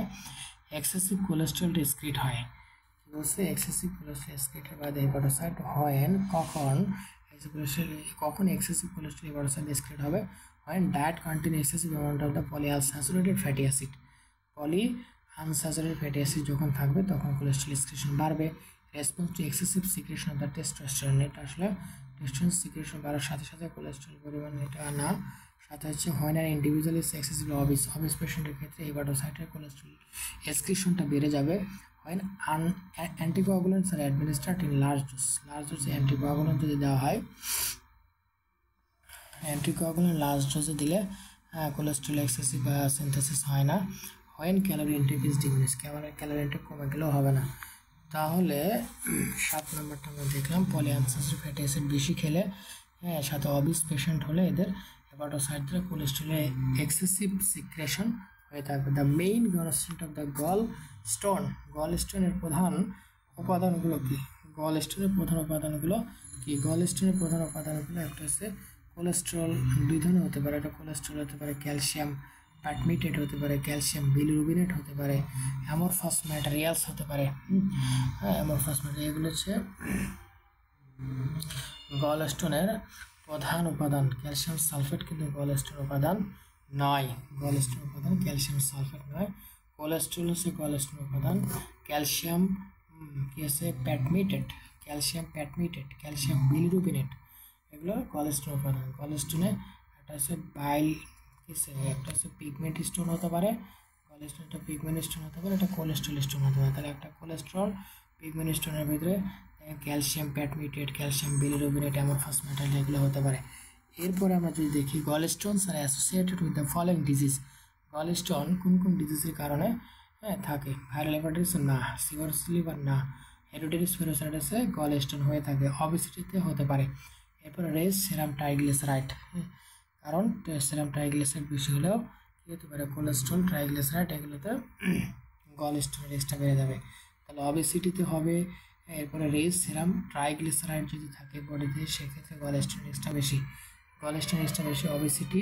[SPEAKER 1] এক্সেসিভ কোলেস্ট্রল এক্সক্রিট হয়। বলছে excessive cholesterol excreted by the hepatocyte হয় কখন এক্সেসিভ কোলেস্ট্রল হেপাটোসাইট এক্সক্রিট হবে? when diet contain excessive amount of the polyunsaturated fatty acid, polyunsaturated fatty acid যখন থাকবে তখন কোলেস্ট্রল এক্সক্রিশন বাড়বে। Response to excessive secretion of the testosterone, এটা আসলে testosterone secretion বাড়ার সাথে সাথে কোলেস্টেরল পরিমাণ এটা না, সাথে হচ্ছে হয় না individual is excessively obese, obese পেশেন্টের ক্ষেত্রে হেপাটোসাইটের কোলেস্টেরল এক্সক্রিশনটা বেড়ে যাবে। হয় অ্যান্টিকোয়াগুলেন্টস আর administered in large dose, large ডোজে অ্যান্টিকোয়াগুলেন্ট যদি দেওয়া হয়, অ্যান্টিকোয়াগুলেন্ট লার্জ ডোজে দিলে কোলেস্টেরল এক্সেসিভ সিনথেসিস হয় না। When calorie intact is diminish, calorie intact কমে গেলেও হবে না। তাহলে 7 নম্বরটা আমরা দেখলাম পলিআনসাচুরেটেড ফ্যাটি অ্যাসিড বেশি খেলে, সাথে অবিস পেশেন্ট হলে এদের হেপাটোসাইট থেকে কোলেস্টেরলের এক্সেসিভ সিক্রেশন হয়ে থাকবে। The main constituent of the gall স্টোনের প্রধান উপাদানগুলো কি? গল স্টোনের প্রধান উপাদানগুলো একটা হচ্ছে কোলেস্টেরল, দুই ধরনের হতে পারে। এটা কোলেস্টেরল হতে পারে ক্যালসিয়াম প্যাটমিটেট হতে পারে, ক্যালসিয়াম বিলিরুবিনেট হতে পারে, অ্যামরফাস ম্যাটেরিয়ালস হতে পারে। অ্যামরফাস ম্যাটেরিয়াল এগুলো হচ্ছে গলস্টোনের প্রধান উপাদান। ক্যালসিয়াম সালফেট কিন্তু গলস্টোন উপাদান নয়, গলস্টোন উপাদান ক্যালসিয়াম সালফেট নয়। কোলেস্টেরল হচ্ছে গলস্টোন উপাদান। ক্যালসিয়াম কি আছে প্যাটমিটেট, ক্যালসিয়াম বিলিরুবিনেট, এগুলো কোলেস্টেরল উপাদান। কোলেস্টেরলে একটা হচ্ছে একটা হচ্ছে পিগমেন্ট স্টোন হতে পারে, কোলেস্টেরলটা পিগমেন্ট স্টোন হতে পারে, এটা কোলেস্টেরল স্টোন হতে পারে। তাহলে একটা কোলেস্টেরল পিগমেন্ট স্টোনের ভিতরে calcium palmitate, calcium bilirubinate, amorphous material এগুলো হতে পারে। এরপরে আমরা যদি দেখি গলস্টোনস আর associated with the following disease, gallstone কোন কোন ডিজিজের কারণে থাকে? ভাইরাল হেপাটাইটিস না, সিরোসিস লিভার না, হেরিডিটারি স্পেরোসাইটিসে গলস্টোন হয়ে থাকে, অবেসিটিতে হতে পারে। এরপরে রেজ সেরাম ট্রাইগ্লিসারাইড, কারণ সেরাম ট্রাইগ্লিসারাইড বেশি হলেও কী হতে পারে? কোলেস্ট্রল ট্রাইগ্লিসারাইড এগুলোতে গলস্টোনের রেজটা বেড়ে যাবে, তাহলে অবেসিটিতে হবে। এরপরে রেজ সেরাম ট্রাইগ্লিসারাইড যদি থাকে বডিতে, সেক্ষেত্রে গলস্টোনের রেজটা বেশি, obesity,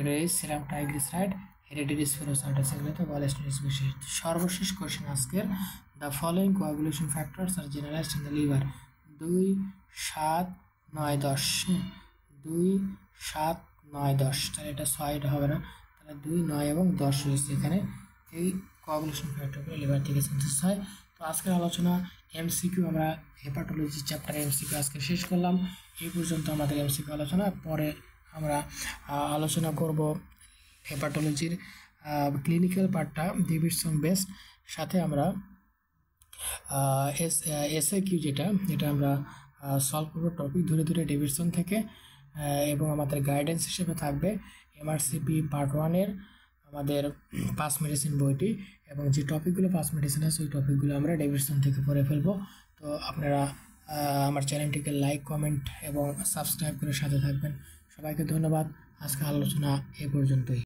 [SPEAKER 1] raise serum triglyceride, hereditary spherocytosis এগুলোতে গলস্টোনের রেজ বেশি। সর্বশেষ কোয়েশ্চেন আজকের, the following coagulation factors are generalised in the liver. 2, 7, 9, 10, 2, 7, 9, 10, তাহলে এটা 6 হবে না, তাহলে 2, 9 এবং 10 রয়েছে এখানে। এই কোয়াগুলেশন ফ্যাক্টরগুলো লিভার থেকে সিনথেসিস হয়। তো আজকের আলোচনা এমসিকিউ, আমরা হেপাটোলজি চ্যাপ্টার এমসিকিউ আজকে শেষ করলাম। এই পর্যন্ত আমাদের এমসিকিউ আলোচনা। পরে আমরা আলোচনা করব হেপাটোলজির ক্লিনিক্যাল পার্টটা, ডেভিডসন বেস্ট, সাথে আমরা এসএকিউ যেটা আমরা সলভ করবো টপিক ধরে ডেভিডসন থেকে, এবং আমাদের গাইডেন্স হিসেবে থাকবে এমআরসিপি পার্ট 1-এর আমাদের পাস মেডিসিন বইটি, এবং যে টপিকগুলো পাস মেডিসিন আছে ওই টপিকগুলো আমরা ডেভিডসন থেকে পড়ে ফেলবো। তো আপনারা আমার চ্যানেলটিকে লাইক, কমেন্ট এবং সাবস্ক্রাইব করে সাথে থাকবেন। সবাইকে ধন্যবাদ। আজকে আলোচনা এ পর্যন্তই।